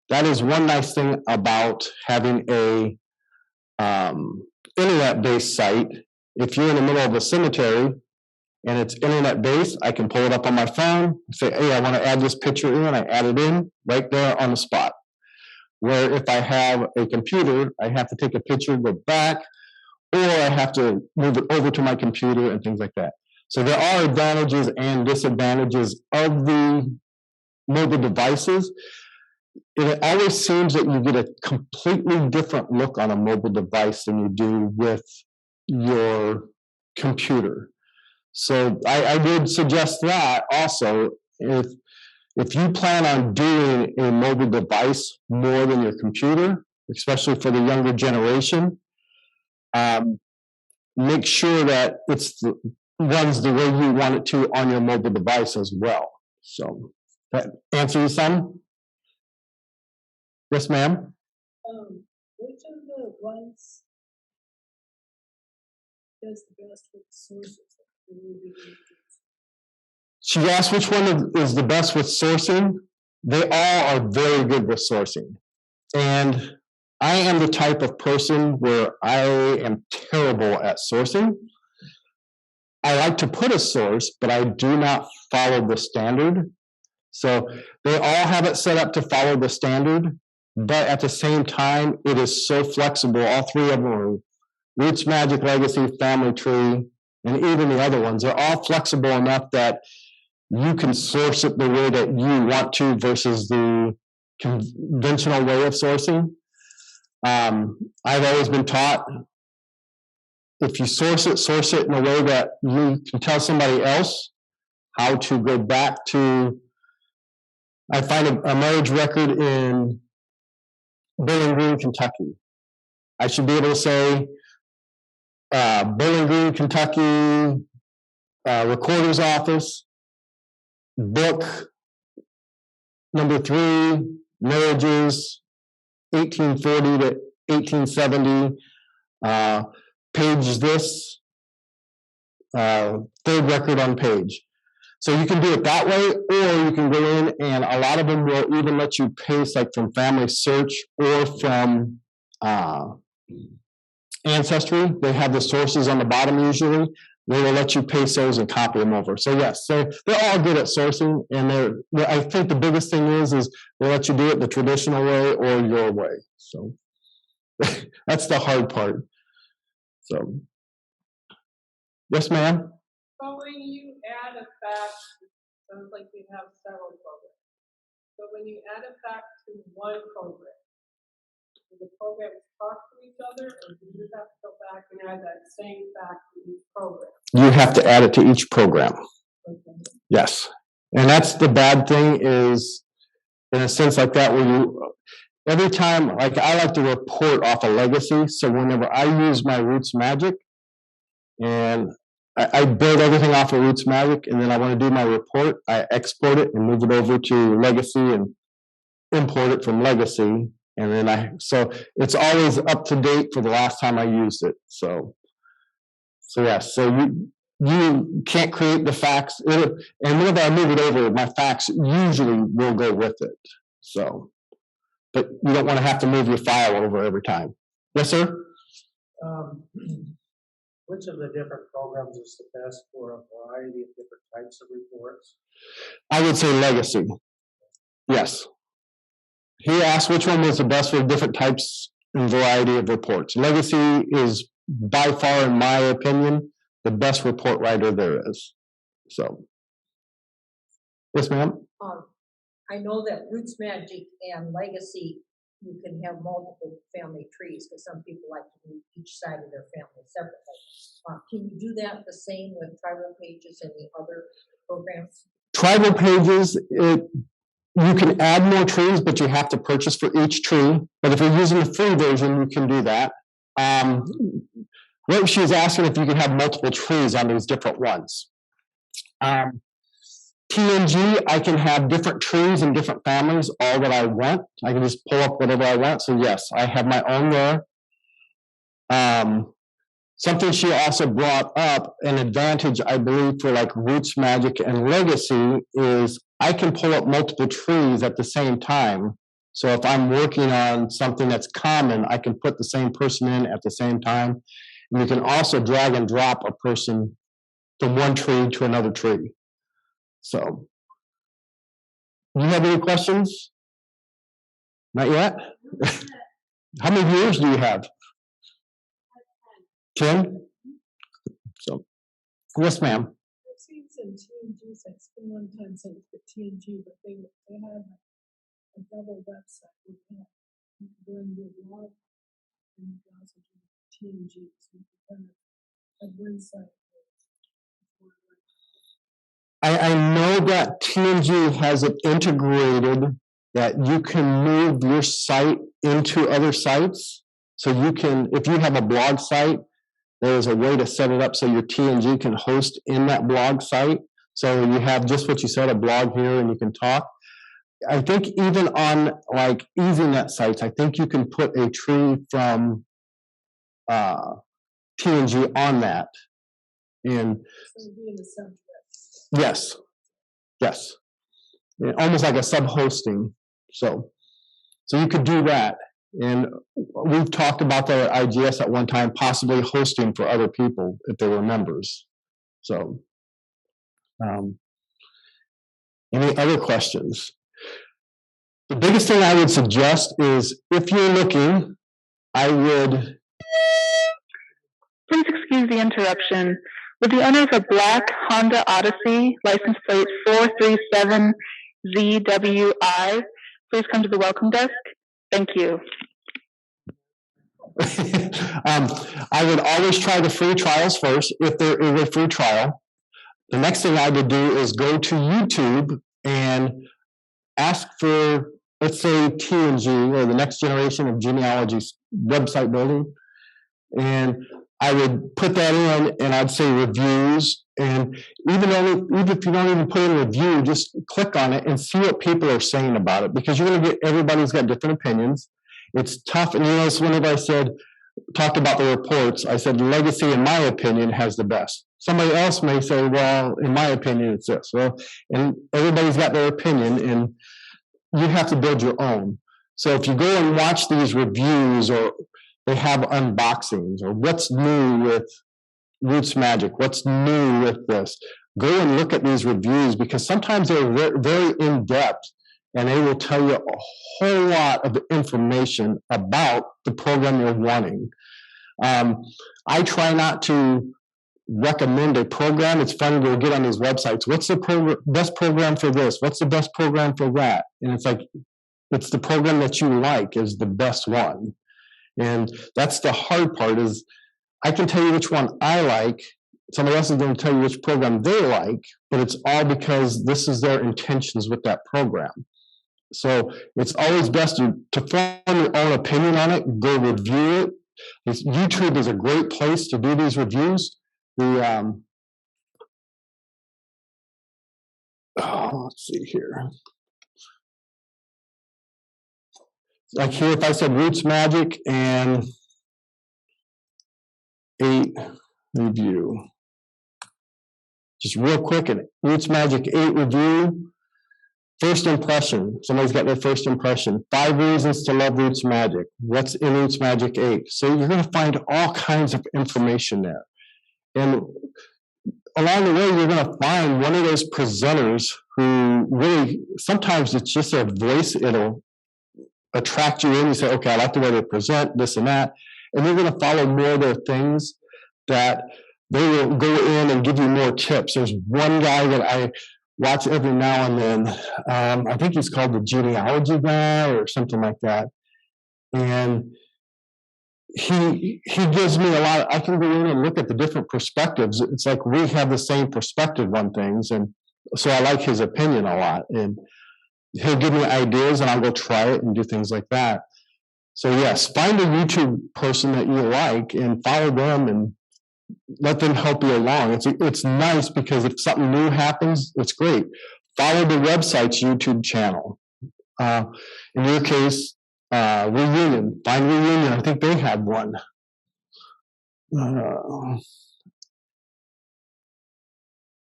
That is one nice thing about having a internet-based site. If you're in the middle of a cemetery and it's internet-based, I can pull it up on my phone, say, hey, I want to add this picture in, I add it in right there on the spot. Where if I have a computer, I have to take a picture, go back, or I have to move it over to my computer and things like that. So there are advantages and disadvantages of the mobile devices. It always seems that you get a completely different look on a mobile device than you do with your computer. So I would suggest that also. If you plan on doing a mobile device more than your computer, especially for the younger generation, make sure that it's runs the way you want it to on your mobile device as well. So that answers some? Yes, ma'am. Which of the ones does the best with sources? She asked which one is the best with sourcing. They all are very good with sourcing. And I am the type of person where I am terrible at sourcing. I like to put a source, but I do not follow the standard. So they all have it set up to follow the standard, but at the same time, it is so flexible. All three of them are Roots, Magic, Legacy, Family Tree, and even the other ones. They're all flexible enough that you can source it the way that you want to versus the conventional way of sourcing. I've always been taught, if you source it in a way that you can tell somebody else how to go back to. I find a marriage record in Bowling Green, Kentucky. I should be able to say, Bowling Green, Kentucky, recorder's office, book number 3, marriages, 1840 to 1870, page this, third record on page. So you can do it that way, or you can go in and a lot of them will even let you paste like from Family Search or from Ancestry. They have the sources on the bottom usually. They will let you paste those and copy them over. So yes, so they're all good at sourcing, and I think the biggest thing is they'll let you do it the traditional way or your way. So that's the hard part. So yes, ma'am. So when you add a fact, it sounds like you have several programs. So when you add a fact to one program, do the programs talk to each other, or do you have to go back and add that same fact to each program? You have to add it to each program. Okay. Yes. And that's the bad thing is, in a sense like that, where every time, like I like to report off a legacy. So whenever I use my Roots Magic, and I build everything off of Roots Magic, and then I want to do my report, I export it and move it over to Legacy and import it from Legacy. And then so it's always up to date for the last time I used it. So yes, so you can't create the facts, and whenever I move it over, my facts usually will go with it. So, but you don't want to have to move your file over every time. Yes, sir? Which of the different programs is the best for a variety of different types of reports? I would say Legacy. Yes. He asked which one was the best for different types and variety of reports. Legacy is by far, in my opinion, the best report writer there is. So, yes, ma'am. I know that Roots Magic and Legacy, you can have multiple family trees, because some people like to do each side of their family separately. Can you do that the same with Tribal Pages and the other programs? Tribal Pages, you can add more trees, but you have to purchase for each tree. But if you're using the free version, you can do that. What she was asking if you can have multiple trees on these different ones. TNG, I can have different trees and different families, all that I want. I can just pull up whatever I want. So yes, I have my own there. Something she also brought up, an advantage, I believe, for like Roots Magic and Legacy is I can pull up multiple trees at the same time. So if I'm working on something that's common, I can put the same person in at the same time. And you can also drag and drop a person from one tree to another tree. So, do you have any questions? Not yet? How many viewers do you have? 10? So, yes, ma'am. I've seen some TNGs, it's been a long time since the TNG, but they have a double website. You can go into your blog, and you can also do TNG, so you can kind of have one site. I know that TNG has it integrated that you can move your site into other sites. So you can, if you have a blog site, there's a way to set it up so your TNG can host in that blog site. So you have just what you said, a blog here, and you can talk. I think even on like EasyNet sites, I think you can put a tree from TNG on that. And So being a subject. yes, yes, yeah, almost like a sub-hosting. So you could do that. And we've talked about that at IGS at one time, possibly hosting for other people if they were members. So, any other questions? The biggest thing I would suggest is if you're looking, I would. Please excuse the interruption. Would the owner of a black Honda Odyssey, license plate 437ZWI, please come to the welcome desk? Thank you. I would always try the free trials first, if there is a free trial. The next thing I would do is go to YouTube and ask for, let's say, T&G, or the next generation of genealogy website building. And I would put that in, and I'd say reviews. And even if you don't even put in a review, just click on it and see what people are saying about it, because you're going to get, everybody's got different opinions. It's tough. And you notice whenever I talked about the reports, I said legacy, in my opinion, has the best. Somebody else may say, well, in my opinion, it's this. Well, and everybody's got their opinion, and you have to build your own. So if you go and watch these reviews, or they have unboxings, or what's new with Roots Magic, what's new with this, go and look at these reviews, because sometimes they're very in-depth, and they will tell you a whole lot of information about the program you're wanting. I try not to recommend a program. It's funny to get on these websites. What's the best program for this? What's the best program for that? And it's like, it's the program that you like is the best one. And that's the hard part, is I can tell you which one I like. Somebody else is going to tell you which program they like, but it's all because this is their intentions with that program. So it's always best to form your own opinion on it, go review it. YouTube is a great place to do these reviews. Let's see here. Like here, if I said Roots Magic and 8 review, just real quick, and Roots Magic 8 review, first impression. Somebody's got their first impression. 5 reasons to love Roots Magic. What's in Roots Magic 8? So you're going to find all kinds of information there. And along the way, you're going to find one of those presenters who really, sometimes it's just their voice, it'll attract you in. You say, okay, I like the way they present, this and that. And you're going to follow more of their things that they will go in and give you more tips. There's one guy that I watch every now and then. I think he's called the Genealogy guy or something like that. And he gives me a lot. I can go in and look at the different perspectives. It's like we have the same perspective on things, and so I like his opinion a lot. And he'll give me ideas, and I'll go try it and do things like that. So yes, find a YouTube person that you like and follow them and let them help you along. It's nice because if something new happens, it's great. Follow the website's YouTube channel. In your case, Reunion. Find Reunion. I think they had one.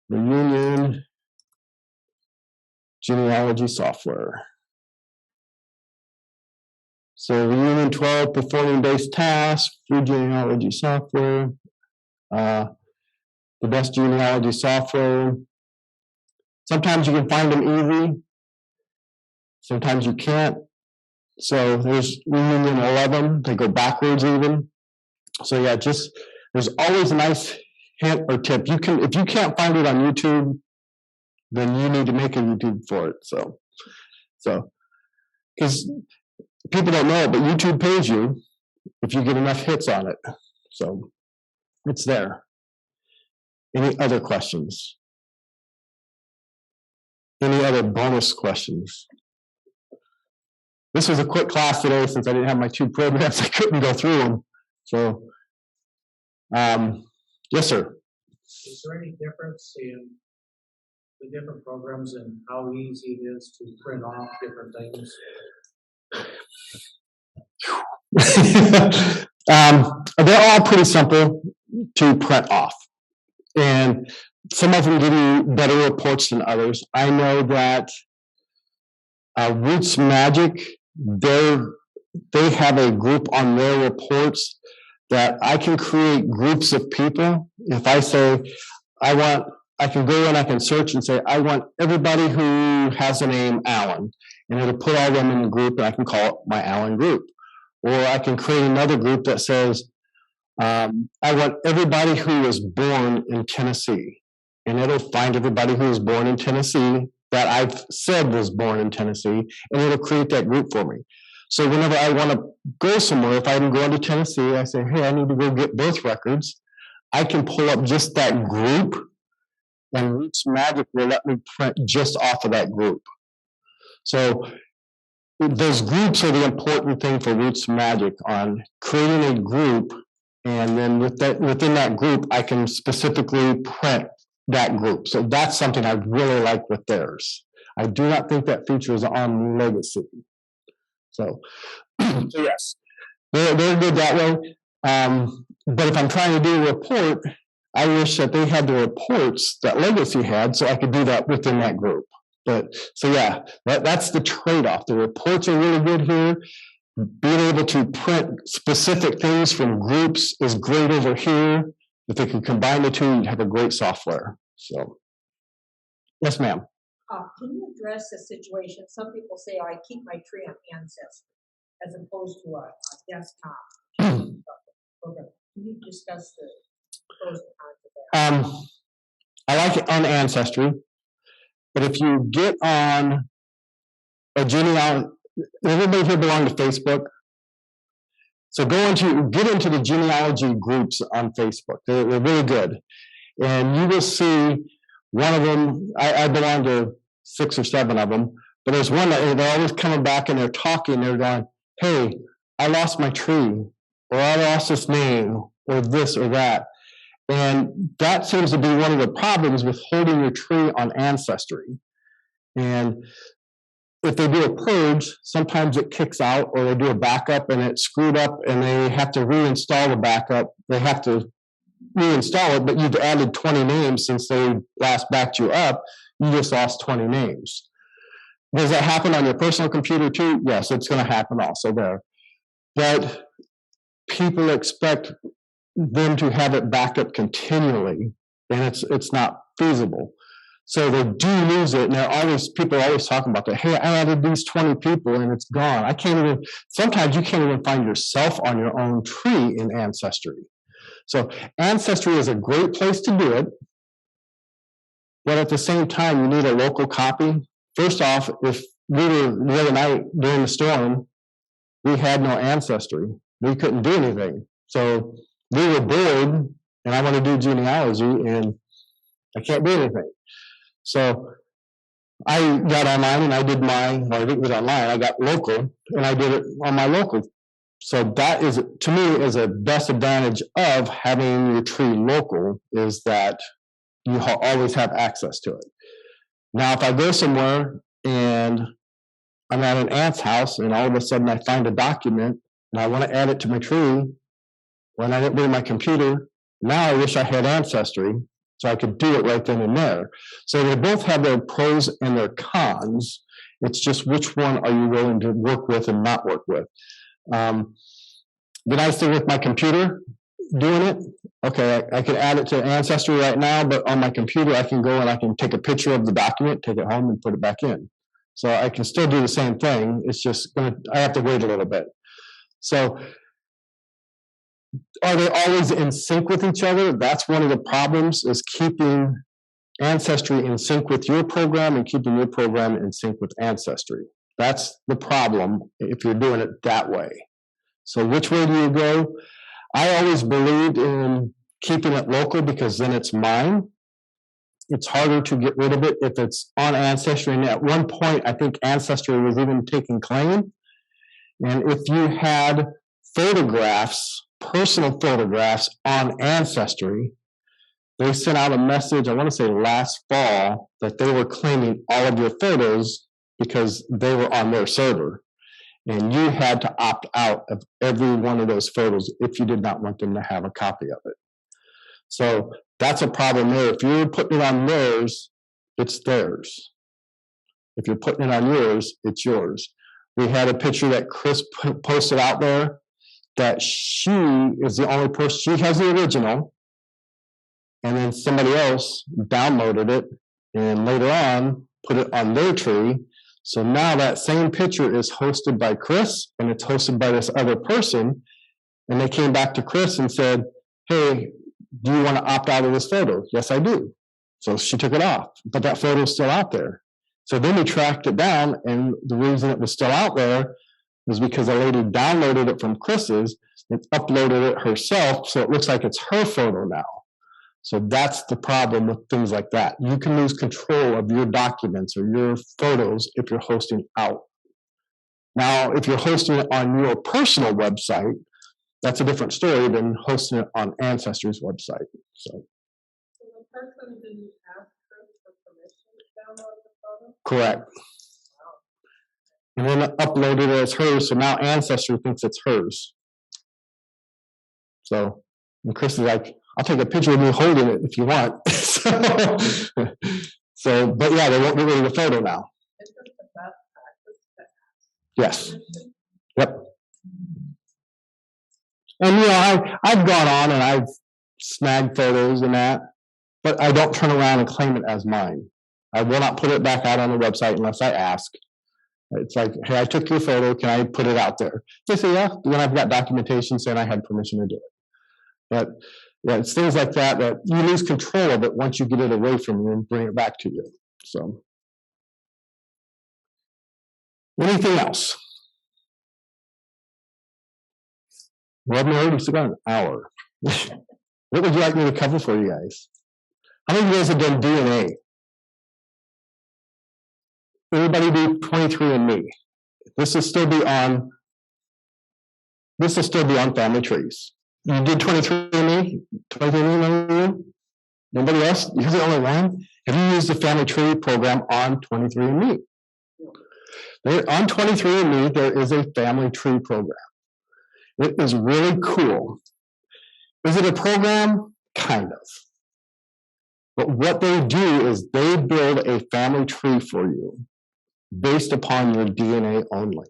Reunion genealogy software. So Reunion 12 performing-based tasks, free genealogy software, the best genealogy software. Sometimes you can find them easy. Sometimes you can't. So there's Reunion 11. They go backwards even. So yeah, just there's always a nice hint or tip. You can, if you can't find it on YouTube, then you need to make a YouTube for it. So because people don't know it, but YouTube pays you if you get enough hits on it. So it's there. Any other questions? Any other bonus questions? This was a quick class today since I didn't have my 2 programs. I couldn't go through them. So, yes, sir. Is there any difference in the different programs and how easy it is to print off different things? They're all pretty simple to print off. And some of them give you better reports than others. I know that Roots Magic, they have a group on their reports that I can create groups of people. If I say, I can go and I can search and say, I want everybody who has the name Allen, and it'll put all of them in a group, and I can call it my Allen group. Or I can create another group that says, I want everybody who was born in Tennessee, and it'll find everybody who was born in Tennessee that I've said was born in Tennessee, and it'll create that group for me. So whenever I want to go somewhere, if I'm going to Tennessee, I say, hey, I need to go get birth records. I can pull up just that group, and Roots Magic will let me print just off of that group. So those groups are the important thing for Roots Magic, on creating a group, and then within that group, I can specifically print that group. So that's something I really like with theirs. I do not think that feature is on Legacy. So yes, they're good that way. But if I'm trying to do a report, I wish that they had the reports that Legacy had, so I could do that within that group. But so yeah, that's the trade-off. The reports are really good here. Being able to print specific things from groups is great over here. If they can combine the two, you have a great software. So, yes, ma'am. Can you address the situation? Some people say, I keep my tree on Ancestry as opposed to a desktop program. Can you discuss the pros and cons of that? I like it on Ancestry, but if you get on a genealogy, everybody here belong to Facebook. So get into the genealogy groups on Facebook. They're really good. And you will see one of them, I belong to 6 or 7 of them, but there's one that they're always coming back and they're talking, they're going, hey, I lost my tree, or I lost this name, or this or that. And that seems to be one of the problems with holding your tree on Ancestry. And if they do a purge, sometimes it kicks out, or they do a backup and it's screwed up and they have to reinstall the backup. They have to reinstall it, but you've added 20 names since they last backed you up. You just lost 20 names. Does that happen on your personal computer too? Yes, it's going to happen also there. But people expect them to have it backed up continually, and it's not feasible. So they do lose it, and people are always talking about that. Hey, I added these 20 people and it's gone. Sometimes you can't even find yourself on your own tree in Ancestry. So Ancestry is a great place to do it, but at the same time, you need a local copy. First off, if we were the other night during the storm, we had no Ancestry. We couldn't do anything. So we were bored, and I want to do genealogy, and I can't do anything. So I got online and I did I think it was online, I got local, and I did it on my local. So that is, to me, is a best advantage of having your tree local, is that you always have access to it. Now, if I go somewhere and I'm at an aunt's house and all of a sudden I find a document and I want to add it to my tree, when I didn't bring my computer, now I wish I had Ancestry so I could do it right then and there. So they both have their pros and their cons. It's just which one are you willing to work with and not work with. The nice thing with my computer doing it, okay, I can add it to Ancestry right now, but on my computer I can go and I can take a picture of the document, take it home and put it back in. So I can still do the same thing. It's just I have to wait a little bit. So are they always in sync with each other? That's one of the problems, is keeping Ancestry in sync with your program and keeping your program in sync with Ancestry. That's the problem if you're doing it that way. So which way do you go? I always believed in keeping it local because then it's mine. It's harder to get rid of it if it's on Ancestry. And at one point, I think Ancestry was even taking claim. And if you had photographs, personal photographs on Ancestry, they sent out a message, I want to say last fall, that they were claiming all of your photos because they were on their server. And you had to opt out of every one of those photos if you did not want them to have a copy of it. So that's a problem there. If you're putting it on theirs, it's theirs. If you're putting it on yours, it's yours. We had a picture that Chris posted out there that she is the only person, she has the original, and then somebody else downloaded it and later on put it on their tree. So now that same picture is hosted by Chris and it's hosted by this other person. And they came back to Chris and said, hey, do you want to opt out of this photo? Yes, I do. So she took it off, but that photo is still out there. So then we tracked it down, and the reason it was still out there is because a lady downloaded it from Chris's and uploaded it herself, so it looks like it's her photo now. So that's the problem with things like that. You can lose control of your documents or your photos if you're hosting out. Now, if you're hosting it on your personal website, that's a different story than hosting it on Ancestry's website. So the person didn't ask Chris for permission to download the photo? correct. And then uploaded it as hers, so now Ancestry thinks it's hers. So, and Chris is like, I'll take a picture of you holding it if you want. So, but yeah, they won't get rid of the photo now. Is this the best practice to ask Yes. permission? Yep. And you know, I've gone on and I've snagged photos and that, but I don't turn around and claim it as mine. I will not put it back out on the website unless I ask. It's like, hey, I took your photo, can I put it out there? They say, yeah, then I've got documentation saying I had permission to do it. But yeah, it's things like that that you lose control of it once you get it away from you and bring it back to you. So, anything else? Well, I've already still got an hour. What would you like me to cover for you guys? How many of you guys have done DNA? Everybody do 23andMe. This will still be on family trees. You did 23andMe? 23andMe? Nobody else? You're the only one? Have you used the family tree program on 23andMe? On 23andMe, there is a family tree program. It is really cool. Is it a program? Kind of. But what they do is they build a family tree for you based upon your DNA only.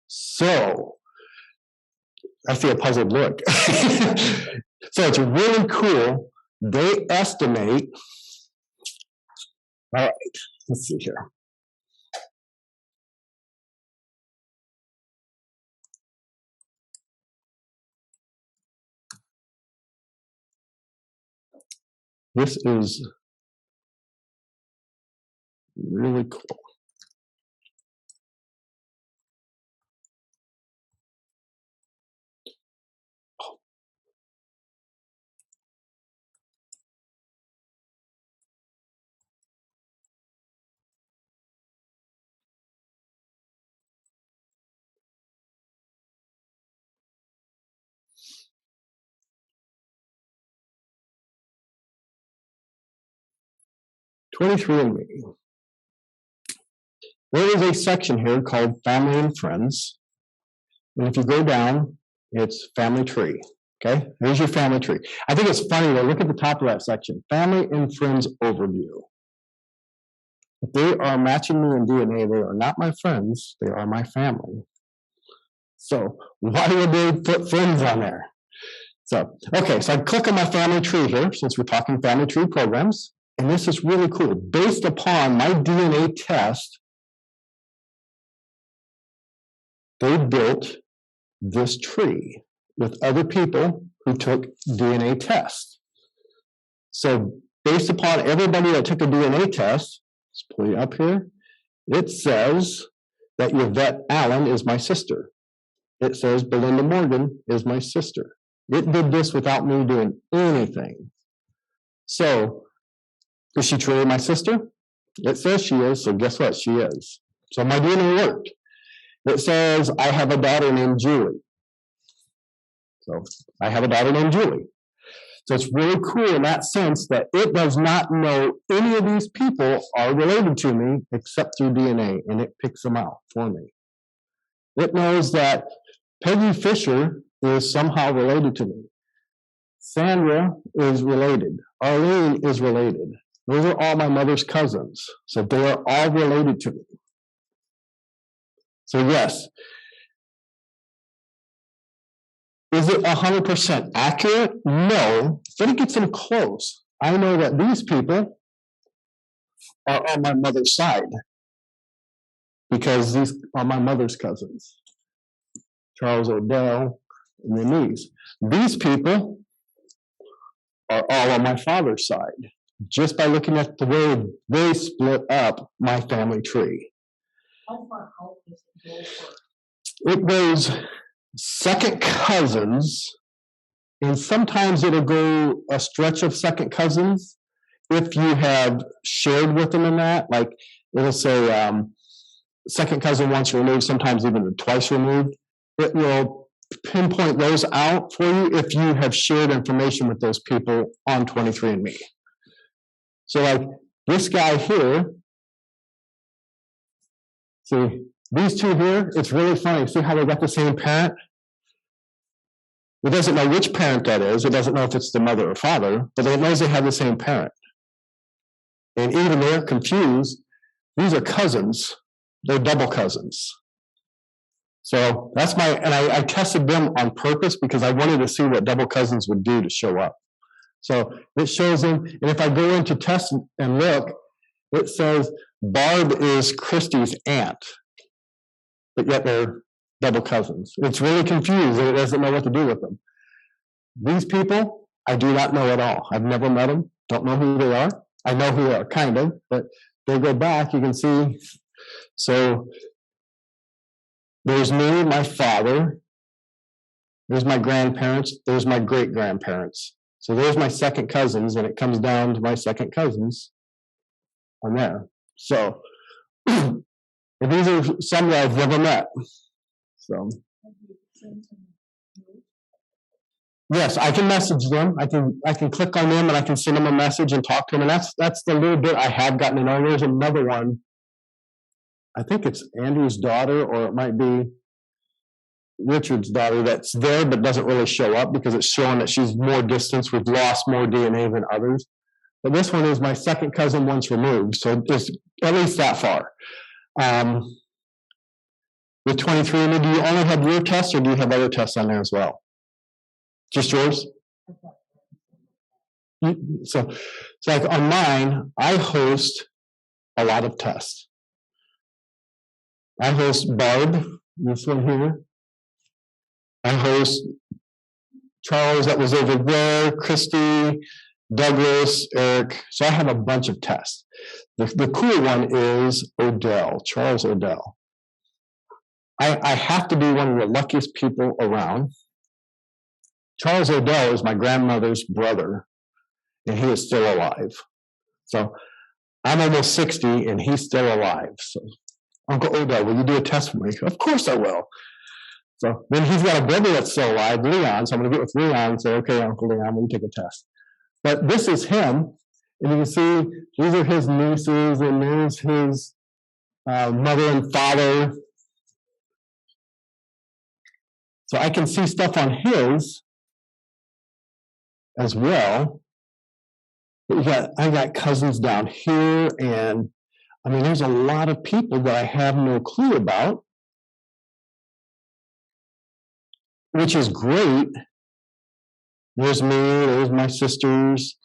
So, I see a puzzled look. So it's really cool. They estimate, all right, let's see here. This is really cool. "23andMe." There is a section here called Family and Friends. And if you go down, it's Family Tree. Okay, there's your family tree. I think it's funny to look at the top of that section, Family and Friends Overview. If they are matching me in DNA, they are not my friends, they are my family. So why would they put friends on there? So, okay, so I click on my family tree here, since we're talking family tree programs, and this is really cool. Based upon my DNA test, they built this tree with other people who took DNA tests. So based upon everybody that took a DNA test, let's pull you up here, it says that Yvette Allen is my sister. It says Belinda Morgan is my sister. It did this without me doing anything. So, is she truly my sister? It says she is, so guess what? She is. So my DNA worked. It says I have a daughter named Julie. So I have a daughter named Julie. So it's really cool in that sense that it does not know any of these people are related to me except through DNA, and it picks them out for me. It knows that Peggy Fisher is somehow related to me. Sandra is related. Arlene is related. Those are all my mother's cousins. So they are all related to me. So yes. Is it 100% accurate? No, but it gets them close. I know that these people are on my mother's side because these are my mother's cousins. Charles Odell and then these people are all on my father's side just by looking at the way they split up my family tree. How far out does it go for it goes second cousins, and sometimes it'll go a stretch of second cousins if you have shared with them in that. Like it'll say second cousin once removed, sometimes even twice removed. It will pinpoint those out for you if you have shared information with those people on 23andMe. So like this guy here, see these two here, it's really funny. See how they got the same parent? It doesn't know which parent that is. It doesn't know if it's the mother or father, but it knows they have the same parent. And even they're confused. These are cousins. They're double cousins. So that's and I tested them on purpose because I wanted to see what double cousins would do to show up. So it shows them, and if I go into test and look, it says Barb is Christy's aunt, but yet they're double cousins. It's really confused, and it doesn't know what to do with them. These people, I do not know at all. I've never met them, don't know who they are. I know who they are, kind of, but they go back, you can see. So there's me, my father, there's my grandparents, there's my great-grandparents. So there's my second cousins, and it comes down to my second cousins on there. So and these are some that I've never met. So yes, I can message them. I can click on them and I can send them a message and talk to them. And that's the little bit I have gotten to know. There's another one. I think it's Andrew's daughter, or it might be Richard's daughter that's there but doesn't really show up because it's showing that she's more distance. We've lost more DNA than others. But this one is my second cousin once removed, so it's at least that far. With 23andMe, do you only have your tests or do you have other tests on there as well? Just yours? So like on mine, I host a lot of tests. I host Barb, this one here. I host Charles that was over there, Christy, Douglas, Eric. So I have a bunch of tests. The cool one is Odell, Charles Odell. I have to be one of the luckiest people around. Charles Odell is my grandmother's brother, and he is still alive. So I'm almost 60, and he's still alive. So Uncle Odell, will you do a test for me? Of course I will. So then he's got a brother that's still alive, Leon. So I'm going to get with Leon and say, okay, Uncle Leon, will you take a test? But this is him, and you can see these are his nieces, and there's his mother and father. So I can see stuff on his as well. But I got cousins down here, and I mean, there's a lot of people that I have no clue about, which is great. There's me, there's my sisters,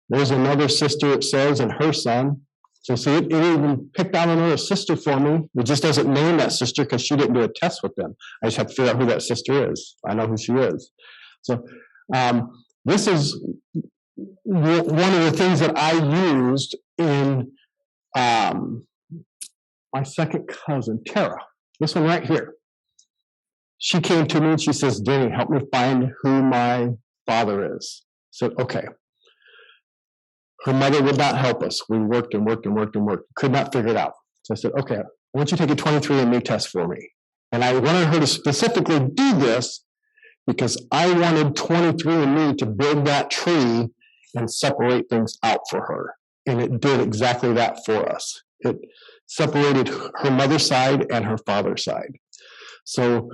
there's another sister, it says, and her son. So see, it even picked out another sister for me. It just doesn't name that sister because she didn't do a test with them. I just have to figure out who that sister is. I know who she is. So this is one of the things that I used in my second cousin, Tara. This one right here. She came to me and she says, Denny, help me find who my father is. I said, okay. Her mother would not help us. We worked and worked and worked and worked. Could not figure it out. So I said, okay, I want you to take a 23andMe test for me. And I wanted her to specifically do this because I wanted 23andMe to build that tree and separate things out for her. And it did exactly that for us. It separated her mother's side and her father's side. So,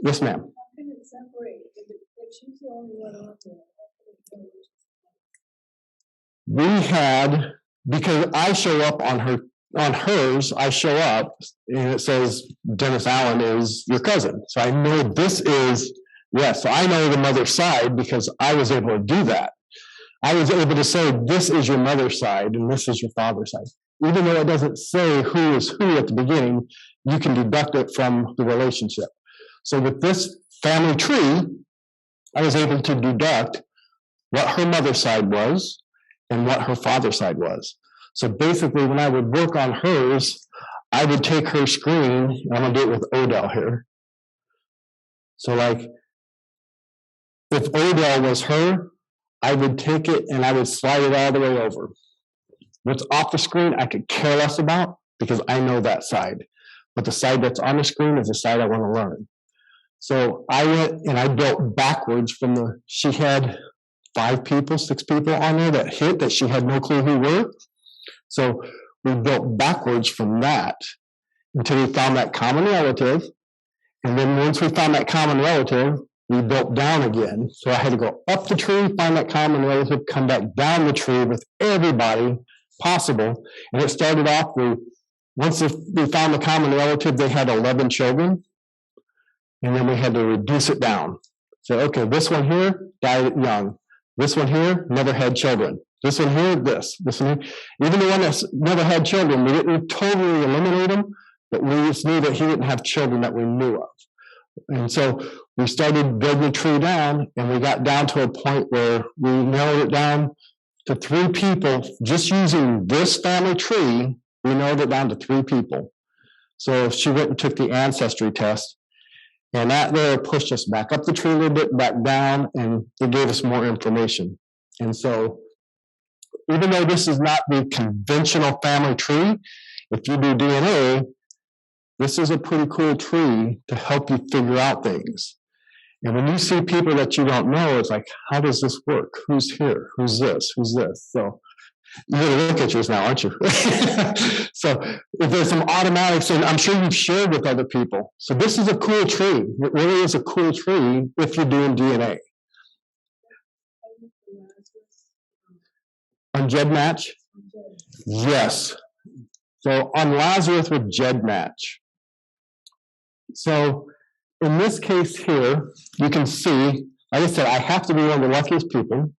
yes, ma'am. How can it separate? If she's the only one on there, how can it go? We had, because I show up on hers, I show up and it says Dennis Allen is your cousin. So I know this is, yes, so I know the mother's side because I was able to do that. I was able to say this is your mother's side and this is your father's side. Even though it doesn't say who is who at the beginning, you can deduct it from the relationship. So with this family tree, I was able to deduct what her mother's side was and what her father's side was. So basically, when I would work on hers, I would take her screen, and I'm going to do it with Odell here. So like, if Odell was her, I would take it and I would slide it all the way over. What's off the screen, I could care less about because I know that side. But the side that's on the screen is the side I want to learn. So I went and I built backwards from she had 6 people on there that hit that she had no clue who were. So we built backwards from that until we found that common relative. And then once we found that common relative, we built down again. So I had to go up the tree, find that common relative, come back down the tree with everybody possible. And it started off once we found the common relative, they had 11 children. And then we had to reduce it down. So, okay, this one here died young. This one here never had children. This one here, this one here. Even the one that's never had children, we didn't totally eliminate him, but we just knew that he didn't have children that we knew of. And so we started building the tree down, and we got down to a point where we narrowed it down to 3 people. Just using this family tree, we narrowed it down to 3 people. So she went and took the ancestry test, and that there pushed us back up the tree a little bit, back down, and it gave us more information. And so even though this is not the conventional family tree, if you do DNA, this is a pretty cool tree to help you figure out things. And when you see people that you don't know, it's like, how does this work? Who's here? Who's this? Who's this? So you're going to look at yours now, aren't you? So if there's some automatics, and I'm sure you've shared with other people. So this is a cool tree. It really is a cool tree if you're doing DNA. On GEDmatch? Yes. So on Lazarus with GEDmatch. So in this case here, you can see, like I said, I have to be one of the luckiest people.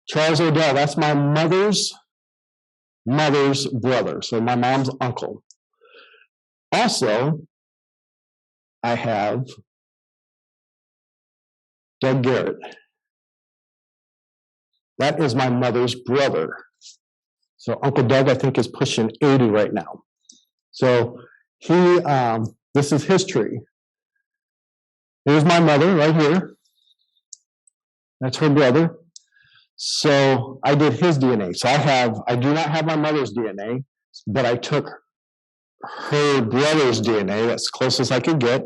Charles Odell, that's my mother's brother, so my mom's uncle. Also, I have Doug Garrett. That is my mother's brother. So Uncle Doug, I think, is pushing 80 right now. So this is his tree. Here's my mother right here. That's her brother. So I did his DNA. So I do not have my mother's DNA, but I took her brother's DNA, that's the closest I could get.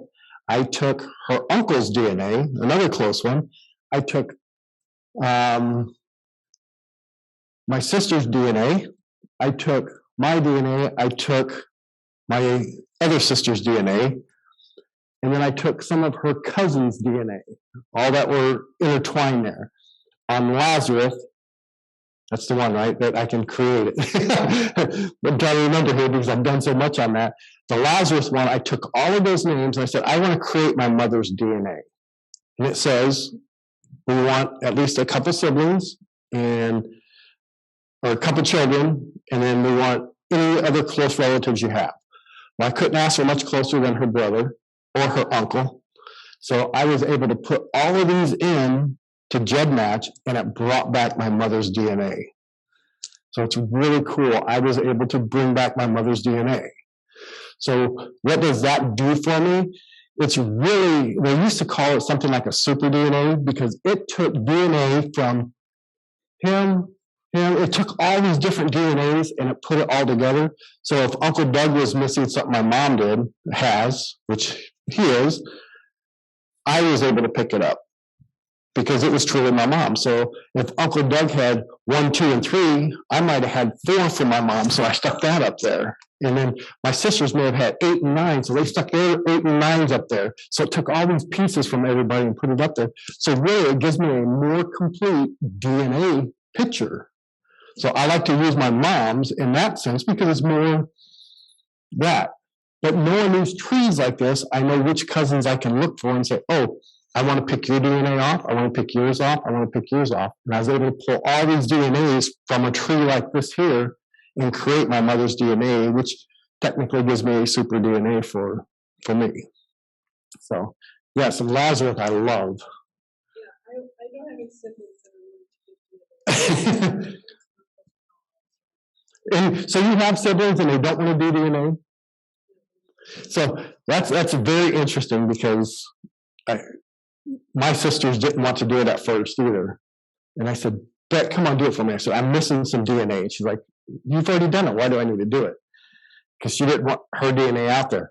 I took her uncle's DNA, another close one. I took my sister's DNA. I took my DNA. I took my other sister's DNA. And then I took some of her cousin's DNA, all that were intertwined there. On Lazarus, that's the one, right, that I can create it. I'm trying to remember here because I've done so much on that. The Lazarus one, I took all of those names and I said, I want to create my mother's DNA. And it says, we want at least a couple siblings or a couple children, and then we want any other close relatives you have. Well, I couldn't ask for much closer than her brother or her uncle. So I was able to put all of these in to GEDmatch, and it brought back my mother's DNA. So it's really cool. I was able to bring back my mother's DNA. So what does that do for me? It's really, they used to call it something like a super DNA because it took DNA from him, it took all these different DNAs and it put it all together. So if Uncle Doug was missing something my mom has, which he is, I was able to pick it up because it was truly my mom. So if Uncle Doug had 1, 2, and 3, I might have had 4 from my mom, so I stuck that up there. And then my sisters may have had 8 and 9, so they stuck their 8 and 9s up there. So it took all these pieces from everybody and put it up there. So really, it gives me a more complete DNA picture. So I like to use my mom's in that sense because it's more that. But knowing these trees like this, I know which cousins I can look for and say, oh, I want to pick your DNA off. I want to pick yours off. I want to pick yours off. And I was able to pull all these DNAs from a tree like this here and create my mother's DNA, which technically gives me a super DNA for me. So, yes, and Lazarus I love. Yeah, I don't have any siblings that are really to And so you have siblings and they don't want to do DNA? So that's very interesting because my sisters didn't want to do it at first either. And I said, Bet, come on, do it for me. I said, I'm missing some DNA. And she's like, you've already done it. Why do I need to do it? Because she didn't want her DNA out there.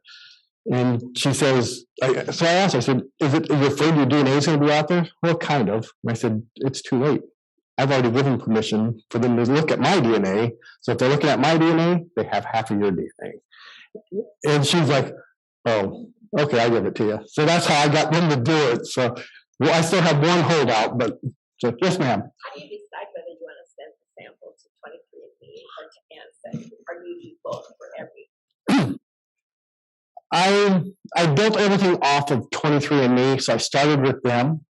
And she says, so I asked, I said, are you afraid your DNA is going to be out there? Well, kind of. And I said, it's too late. I've already given permission for them to look at my DNA. So if they're looking at my DNA, they have half of your DNA. And she's like, oh, okay, I'll give it to you. So that's how I got them to do it. So I still have one holdout, but so, yes, ma'am. How do you decide whether you want to send the sample to 23andMe or to Ancestry? Or do you do both for every? I built everything off of 23andMe, so I started with them.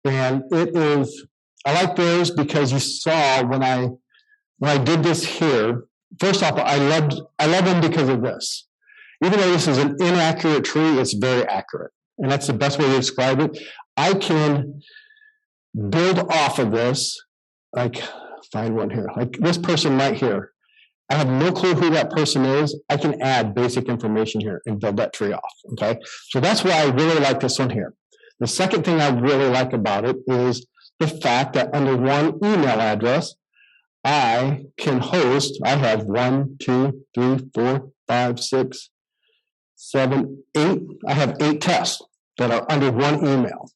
And I like theirs because you saw when I did this here, first off, I love them because of this. Even though this is an inaccurate tree, it's very accurate. And that's the best way to describe it. I can build off of this, like, find one here, like this person right here. I have no clue who that person is. I can add basic information here and build that tree off, okay? So that's why I really like this one here. The second thing I really like about it is the fact that under one email address, I can host, I have 1, 2, 3, 4, 5, 6, 7, 8. I have 8 tests that are under one email.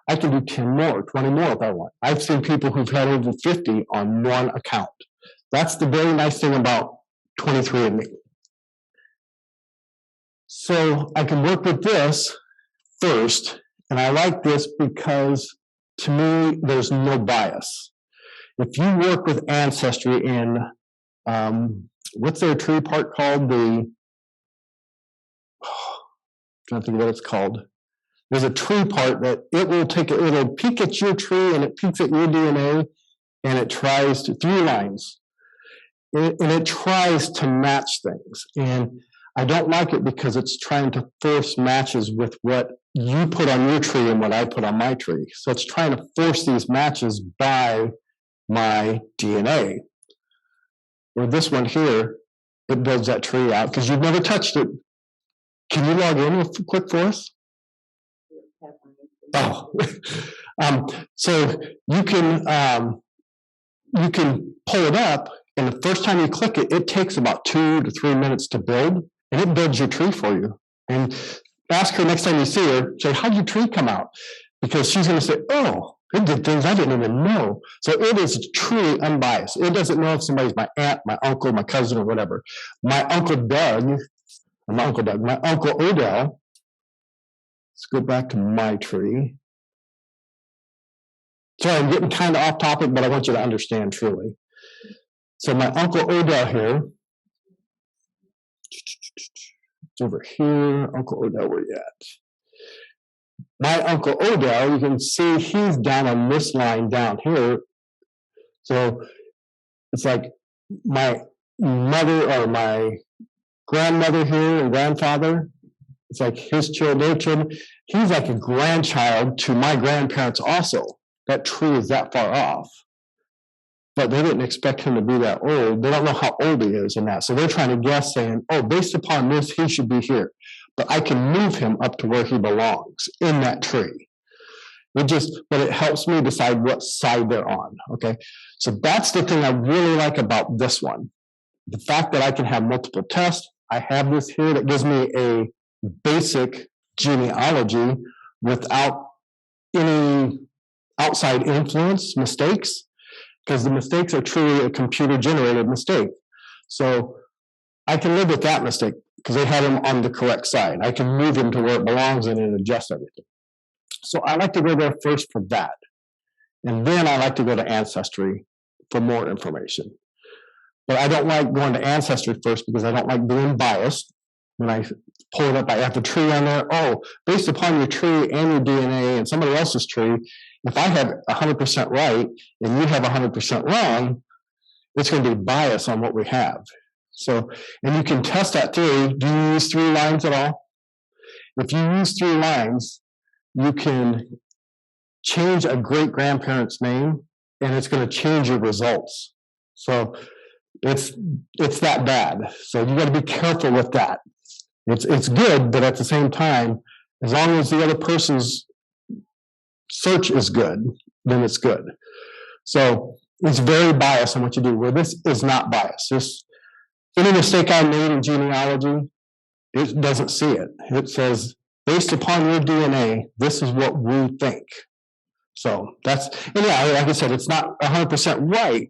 I can do 10 more, 20 more if I want. I've seen people who've had over 50 on one account. That's the very nice thing about 23andMe. So I can work with this first, and I like this because to me, there's no bias. If you work with Ancestry in, what's their tree part called? I'm trying to think of what it's called. There's a tree part that it'll peek at your tree and it peeks at your DNA and it tries to, 3 lines. And it tries to match things. And I don't like it because it's trying to force matches with what you put on your tree and what I put on my tree. So it's trying to force these matches by my DNA. Where this one here, it builds that tree out because you've never touched it. Can you log in real quick for us? Oh, so you can pull it up, and the first time you click it, it takes about 2 to 3 minutes to build, and it builds your tree for you. And ask her next time you see her, say, how'd your tree come out? Because she's going to say, oh, it did things I didn't even know. So it is truly unbiased. It doesn't know if somebody's my aunt, my uncle, my cousin, or whatever. My uncle Odell, let's go back to my tree. Sorry, I'm getting kind of off topic, but I want you to understand truly. So my Uncle Odell here, it's over here. Uncle Odell, where you at? My Uncle Odell, you can see he's down on this line down here. So it's like my mother or my grandmother here and grandfather. It's like his children, their children. He's like a grandchild to my grandparents also. That tree is that far off. But they didn't expect him to be that old. They don't know how old he is and that. So they're trying to guess saying, oh, based upon this, he should be here. But I can move him up to where he belongs in that tree. But it helps me decide what side they're on. Okay. So that's the thing I really like about this one. The fact that I can have multiple tests. I have this here that gives me a basic genealogy without any outside influence, mistakes, because the mistakes are truly a computer-generated mistake. So I can live with that mistake because they had him on the correct side. I can move him to where it belongs and adjust everything. So I like to go there first for that. And then I like to go to Ancestry for more information. But I don't like going to Ancestry first because I don't like being biased. When I pull it up, I have the tree on there. Oh, based upon your tree and your DNA and somebody else's tree, if I have 100% right and you have 100% wrong, it's going to be bias on what we have. So, and you can test that theory. Do you use 3 lines at all? If you use 3 lines, you can change a great-grandparent's name and it's going to change your results. So it's that bad. So you got to be careful with that. It's good, but at the same time, as long as the other person's search is good, then it's good. So it's very biased in what you do, where this is not biased. This, any mistake I made in genealogy, it doesn't see it. It says, based upon your DNA, this is what we think. So that's, and yeah, like I said, it's not 100% right,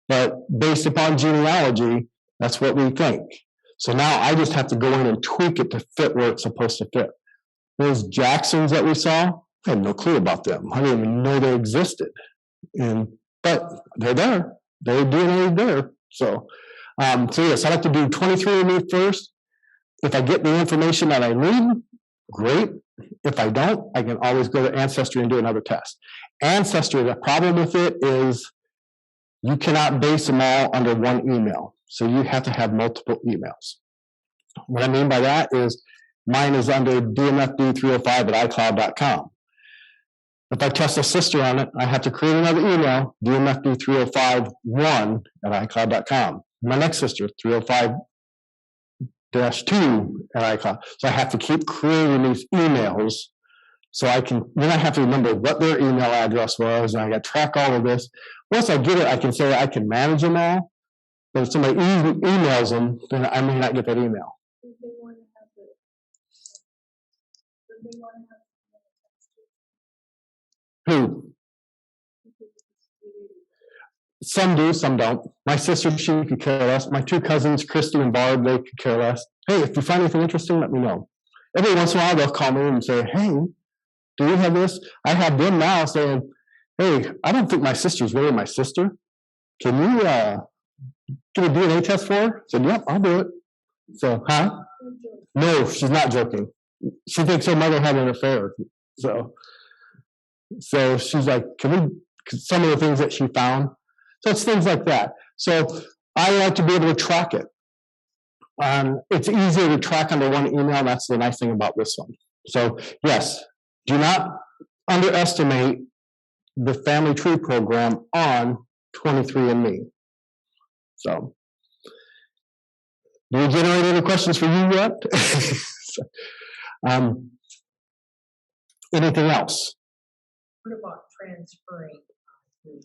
but based upon genealogy, that's what we think. So now I just have to go in and tweak it to fit where it's supposed to fit. Those Jacksons that we saw, I had no clue about them. I didn't even know they existed. But they're there. Their DNA is there. So yes, I like to do 23andMe first. If I get the information that I need, great. If I don't, I can always go to Ancestry and do another test. Ancestry, the problem with it is you cannot base them all under one email. So you have to have multiple emails. What I mean by that is mine is under dmfd305@icloud.com. If I test a sister on it, I have to create another email, dmfd3051@icloud.com. My next sister, 305-2@icloud. So I have to keep creating these emails so I can, then I have to remember what their email address was, and I got to track all of this. Once I get it, I can say I can manage them all. But if somebody emails them, then I may not get that email. Do they want to have the, do they want to have Who? Some do, some don't. My sister, she could care less. My two cousins, Christy and Barb, they could care less. Hey, if you find anything interesting, let me know. Every once in a while, they'll call me and say, hey, do you have this? I have them now saying, hey, I don't think my sister's really my sister. Can you do a DNA test for her? I said, yep, I'll do it. So, huh? No, she's not joking. She thinks her mother had an affair. So she's like, can we, some of the things that she found. So it's things like that. So I like to be able to track it. It's easier to track under one email. That's the nice thing about this one. So yes, do not underestimate the family tree program on 23andMe. So, do we generate any questions for you yet? Anything else? What about transferring the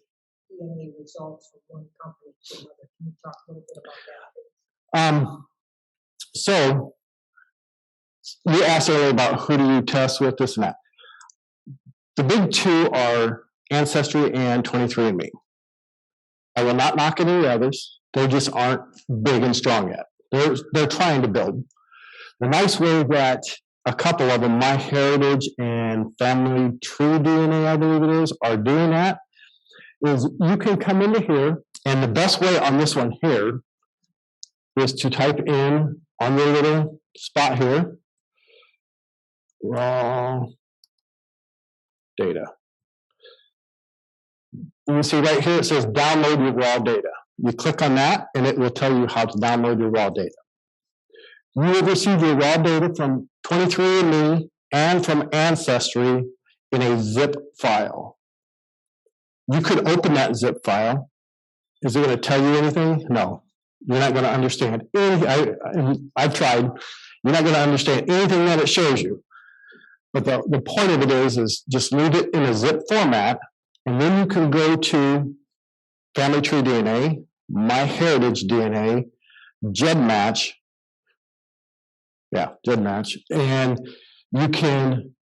DNA results from one company to another? Can you talk a little bit about that? So, you asked earlier about who do you test with, this and that. The big two are Ancestry and 23andMe. I will not knock any of the others. They just aren't big and strong yet. They're trying to build. The nice way that a couple of them, MyHeritage and Family Tree DNA, I believe it is, are doing that, is you can come into here, and the best way on this one here is to type in on your little spot here, raw data. You see right here, it says download your raw data. You click on that, and it will tell you how to download your raw data. You will receive your raw data from 23andMe and from Ancestry in a zip file. You could open that zip file. Is it going to tell you anything? No. You're not going to understand anything. I've tried. You're not going to understand anything that it shows you. But the point of it is just leave it in a zip format, and then you can go to Family Tree DNA, MyHeritage DNA, GEDmatch, and you can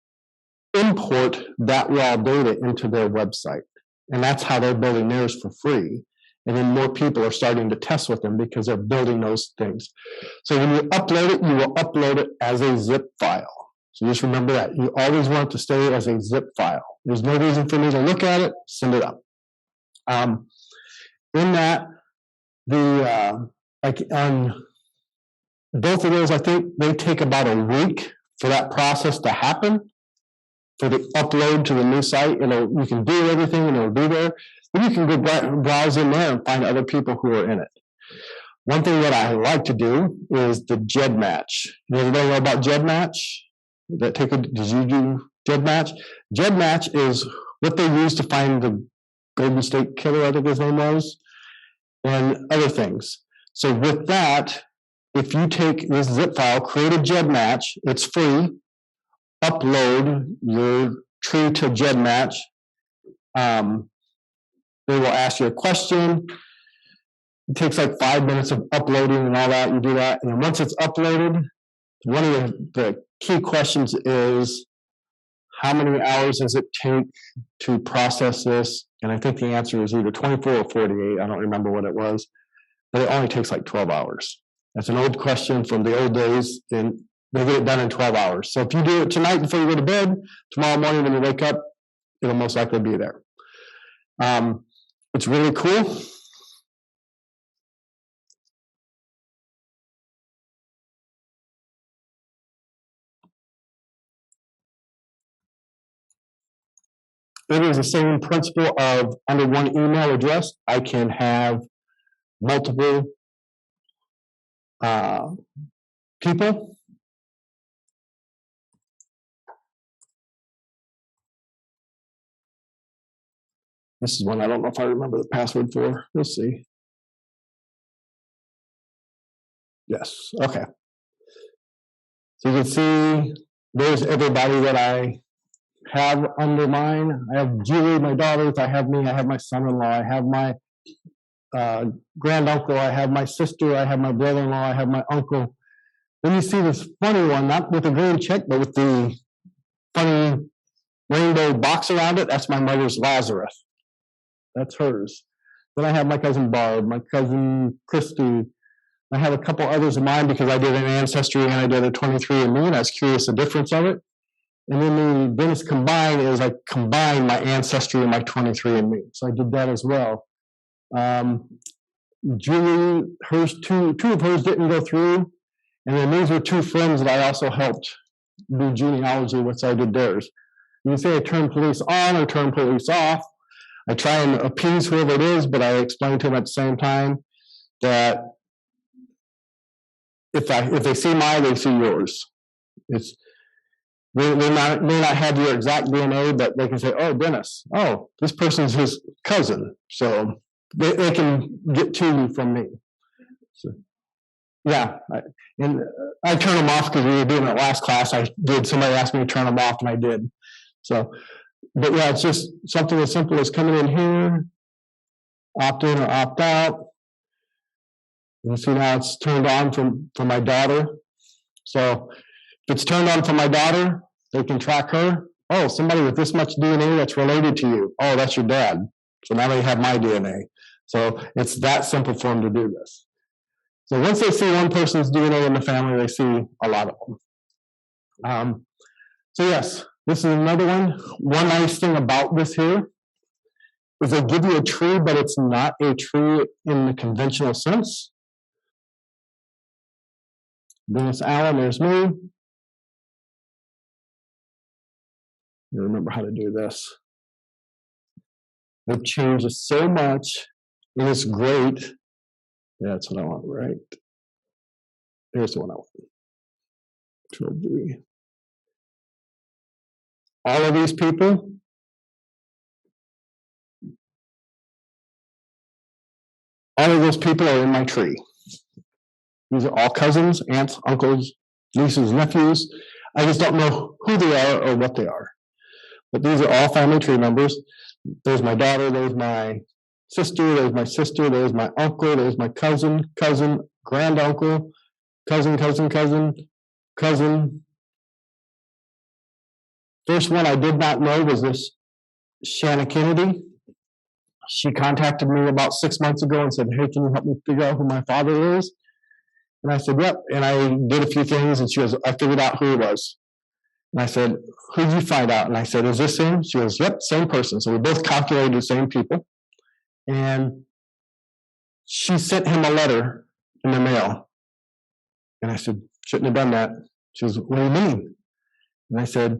import that raw data into their website. And that's how they're building theirs for free. And then more people are starting to test with them because they're building those things. So when you upload it, you will upload it as a zip file. So just remember that. You always want it to stay as a zip file. There's no reason for me to look at it, send it up. In that, like on both of those, I think they take about a week for that process to happen, for the upload to the new site. You can do everything and it'll be there. Then you can go browse in there and find other people who are in it. One thing that I like to do is the GEDmatch. Does anybody know about GEDmatch? Did you do GEDmatch? GEDmatch is what they use to find the Golden State Killer, I think his name was, and other things. So with that, if you take this zip file, create a GEDmatch, it's free, upload your tree to GEDmatch. They will ask you a question. It takes like 5 minutes of uploading and all that. You do that. And then once it's uploaded, one of the key questions is, how many hours does it take to process this? And I think the answer is either 24 or 48. I don't remember what it was. But it only takes like 12 hours. That's an old question from the old days, and they get it done in 12 hours. So if you do it tonight before you go to bed, tomorrow morning when you wake up, it'll most likely be there. It's really cool. It is the same principle of under one email address, I can have multiple people. This is one I don't know if I remember the password for. We'll see. Yes, okay. So you can see there's everybody that I have under mine. I have Julie, my daughters, I have me, I have my son-in-law, I have my granduncle, I have my sister, I have my brother-in-law, I have my uncle. Then you see this funny one, not with the green check, but with the funny rainbow box around it. That's my mother's Lazarus. That's hers. Then I have my cousin Barb, my cousin Christy. I have a couple others of mine because I did an ancestry and I did a 23andMe, and I was curious the difference of it. And then the Dennis combine is I combined my ancestry and my 23andMe. So I did that as well. Julie, hers two of hers didn't go through. And then these were two friends that I also helped do genealogy with, so I did theirs. You can say I turn police on or turn police off. I try and appease whoever it is, but I explain to them at the same time that if they see mine, they see yours. It's they may not have your exact DNA, but they can say, "Oh, Dennis, oh, this person's his cousin," so they can get to you from me. So, yeah, I turn them off because we were doing it last class. Somebody asked me to turn them off, and I did. So, but yeah, it's just something as simple as coming in here, opt in or opt out. You see now it's turned on for my daughter. So if it's turned on for my daughter, they can track her. Oh, somebody with this much DNA that's related to you. Oh, that's your dad. So now they have my DNA. So it's that simple for them to do this. So once they see one person's DNA in the family, they see a lot of them. So yes, this is another one. One nice thing about this here is they give you a tree, but it's not a tree in the conventional sense. Dennis Allen, there's me. You remember how to do this. They've changed so much, and it's great. Yeah, that's what I want, right? Here's the one I want. Control V. All of these people, all of those people are in my tree. These are all cousins, aunts, uncles, nieces, nephews. I just don't know who they are or what they are. But these are all family tree members. There's my daughter, there's my sister, there's my sister, there's my uncle, there's my cousin, granduncle, cousin. First one I did not know was this Shanna Kennedy. She contacted me about 6 months ago and said, "Hey, can you help me figure out who my father is?" And I said, "Yep." And I did a few things, and she goes, "I figured out who it was." And I said, "Who did you find out?" And I said, "Is this him?" She goes, "Yep, same person." So we both calculated the same people. And she sent him a letter in the mail. And I said, "Shouldn't have done that." She goes, "What do you mean?" And I said,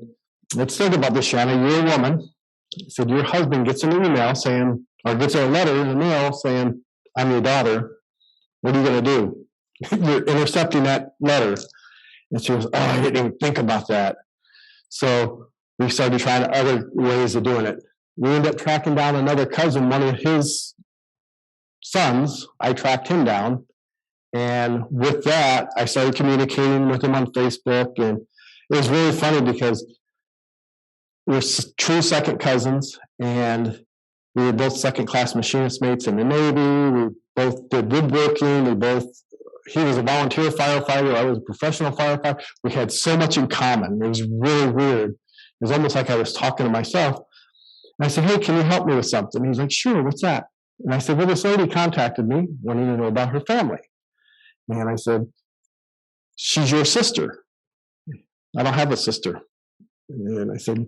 "Let's think about this, Shanna. You're a woman." I said, "Your husband gets an email saying, or gets a letter in the mail saying, 'I'm your daughter.' What are you going to do?" You're intercepting that letter. And she goes, "Oh, I didn't even think about that." So we started trying other ways of doing it. We ended up tracking down another cousin, one of his sons. I tracked him down. And with that, I started communicating with him on Facebook, and it was really funny because we're true second cousins, and we were both second-class machinist mates in the Navy. We both did woodworking. He was a volunteer firefighter. I was a professional firefighter. We had so much in common. It was really weird. It was almost like I was talking to myself. And I said, hey, can you help me with something? He was like, sure, what's that? And I said, well, this lady contacted me wanting to know about her family. And I said, she's your sister. I don't have a sister. And I said,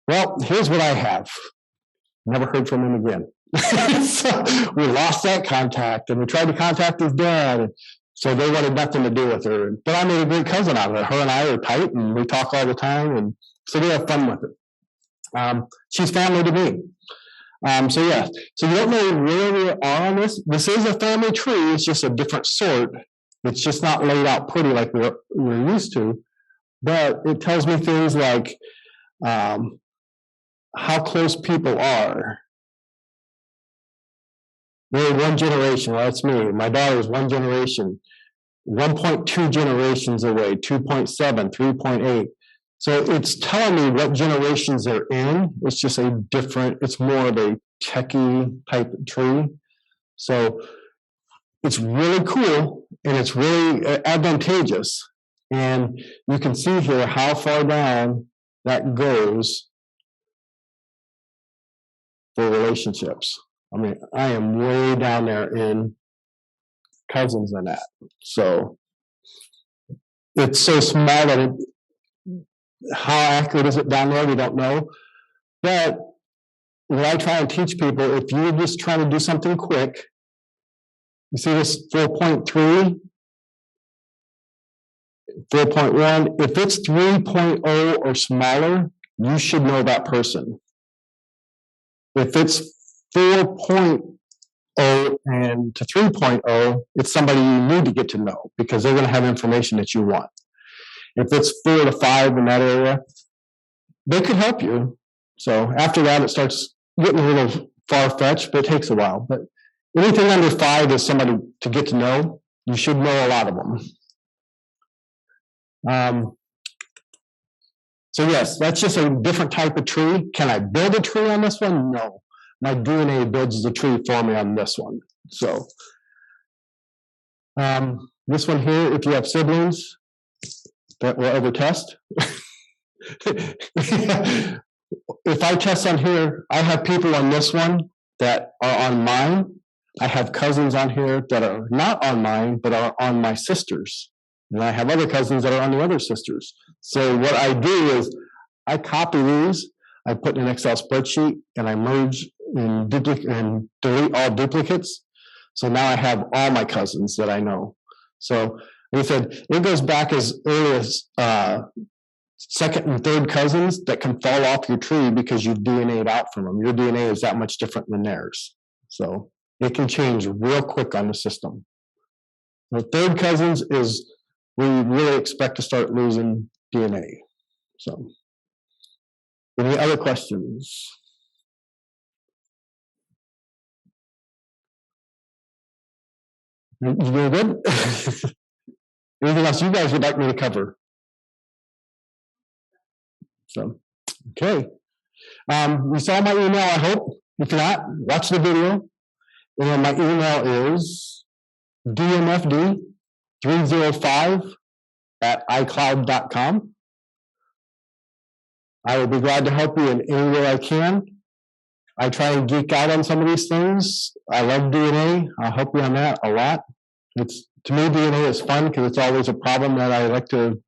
well, here's what I have. Never heard from him again. So we lost that contact, and we tried to contact his dad. So they wanted nothing to do with her. But I made a great cousin out of it. Her and I are tight, and we talk all the time, and so we have fun with it. She's family to me. So yeah, so you don't know where we are on this. This is a family tree. It's just a different sort. It's just not laid out pretty like we're used to. But it tells me things like how close people are. They're one generation. Well, that's me. My daughter is one generation. 1.2 generations away, 2.7, 3.8. So it's telling me what generations they're in. It's just it's more of a techie type tree. So it's really cool, and it's really advantageous. And you can see here how far down that goes for relationships. I mean, I am way down there in cousins and that. So it's so small that how accurate is it down there? We don't know. But what I try and teach people, if you're just trying to do something quick, you see this 4.3, 4.1, if it's 3.0 or smaller, you should know that person. If it's 4.0 and to 3.0, it's somebody you need to get to know because they're going to have information that you want. If it's 4 to 5 in that area, they could help you. So after that, it starts getting a little far-fetched, but it takes a while. But anything under 5 is somebody to get to know. You should know a lot of them. So yes, that's just a different type of tree. Can I build a tree on this one? No. My DNA builds the tree for me on this one. So this one here, if you have siblings that will ever test. If I test on here, I have people on this one that are on mine. I have cousins on here that are not on mine, but are on my sister's. And I have other cousins that are on the other sisters. So what I do is I copy these, I put in an Excel spreadsheet, and I merge and delete all duplicates. So now I have all my cousins that I know. So like I said, it goes back as early as second and third cousins that can fall off your tree because you've DNA'd out from them. Your DNA is that much different than theirs. So it can change real quick on the system. The third cousins is we really expect to start losing DNA. So, any other questions? You doing good? Anything else you guys would like me to cover? So, okay. You saw my email, I hope. If not, watch the video. And my email is dmfd305@icloud.com. I will be glad to help you in any way I can. I try and geek out on some of these things. I love DNA. I'll help you on that a lot. To me, DNA is fun because it's always a problem that I like to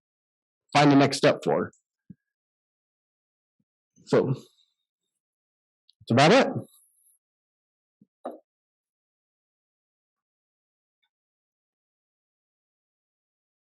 find the next step for. So, that's about it.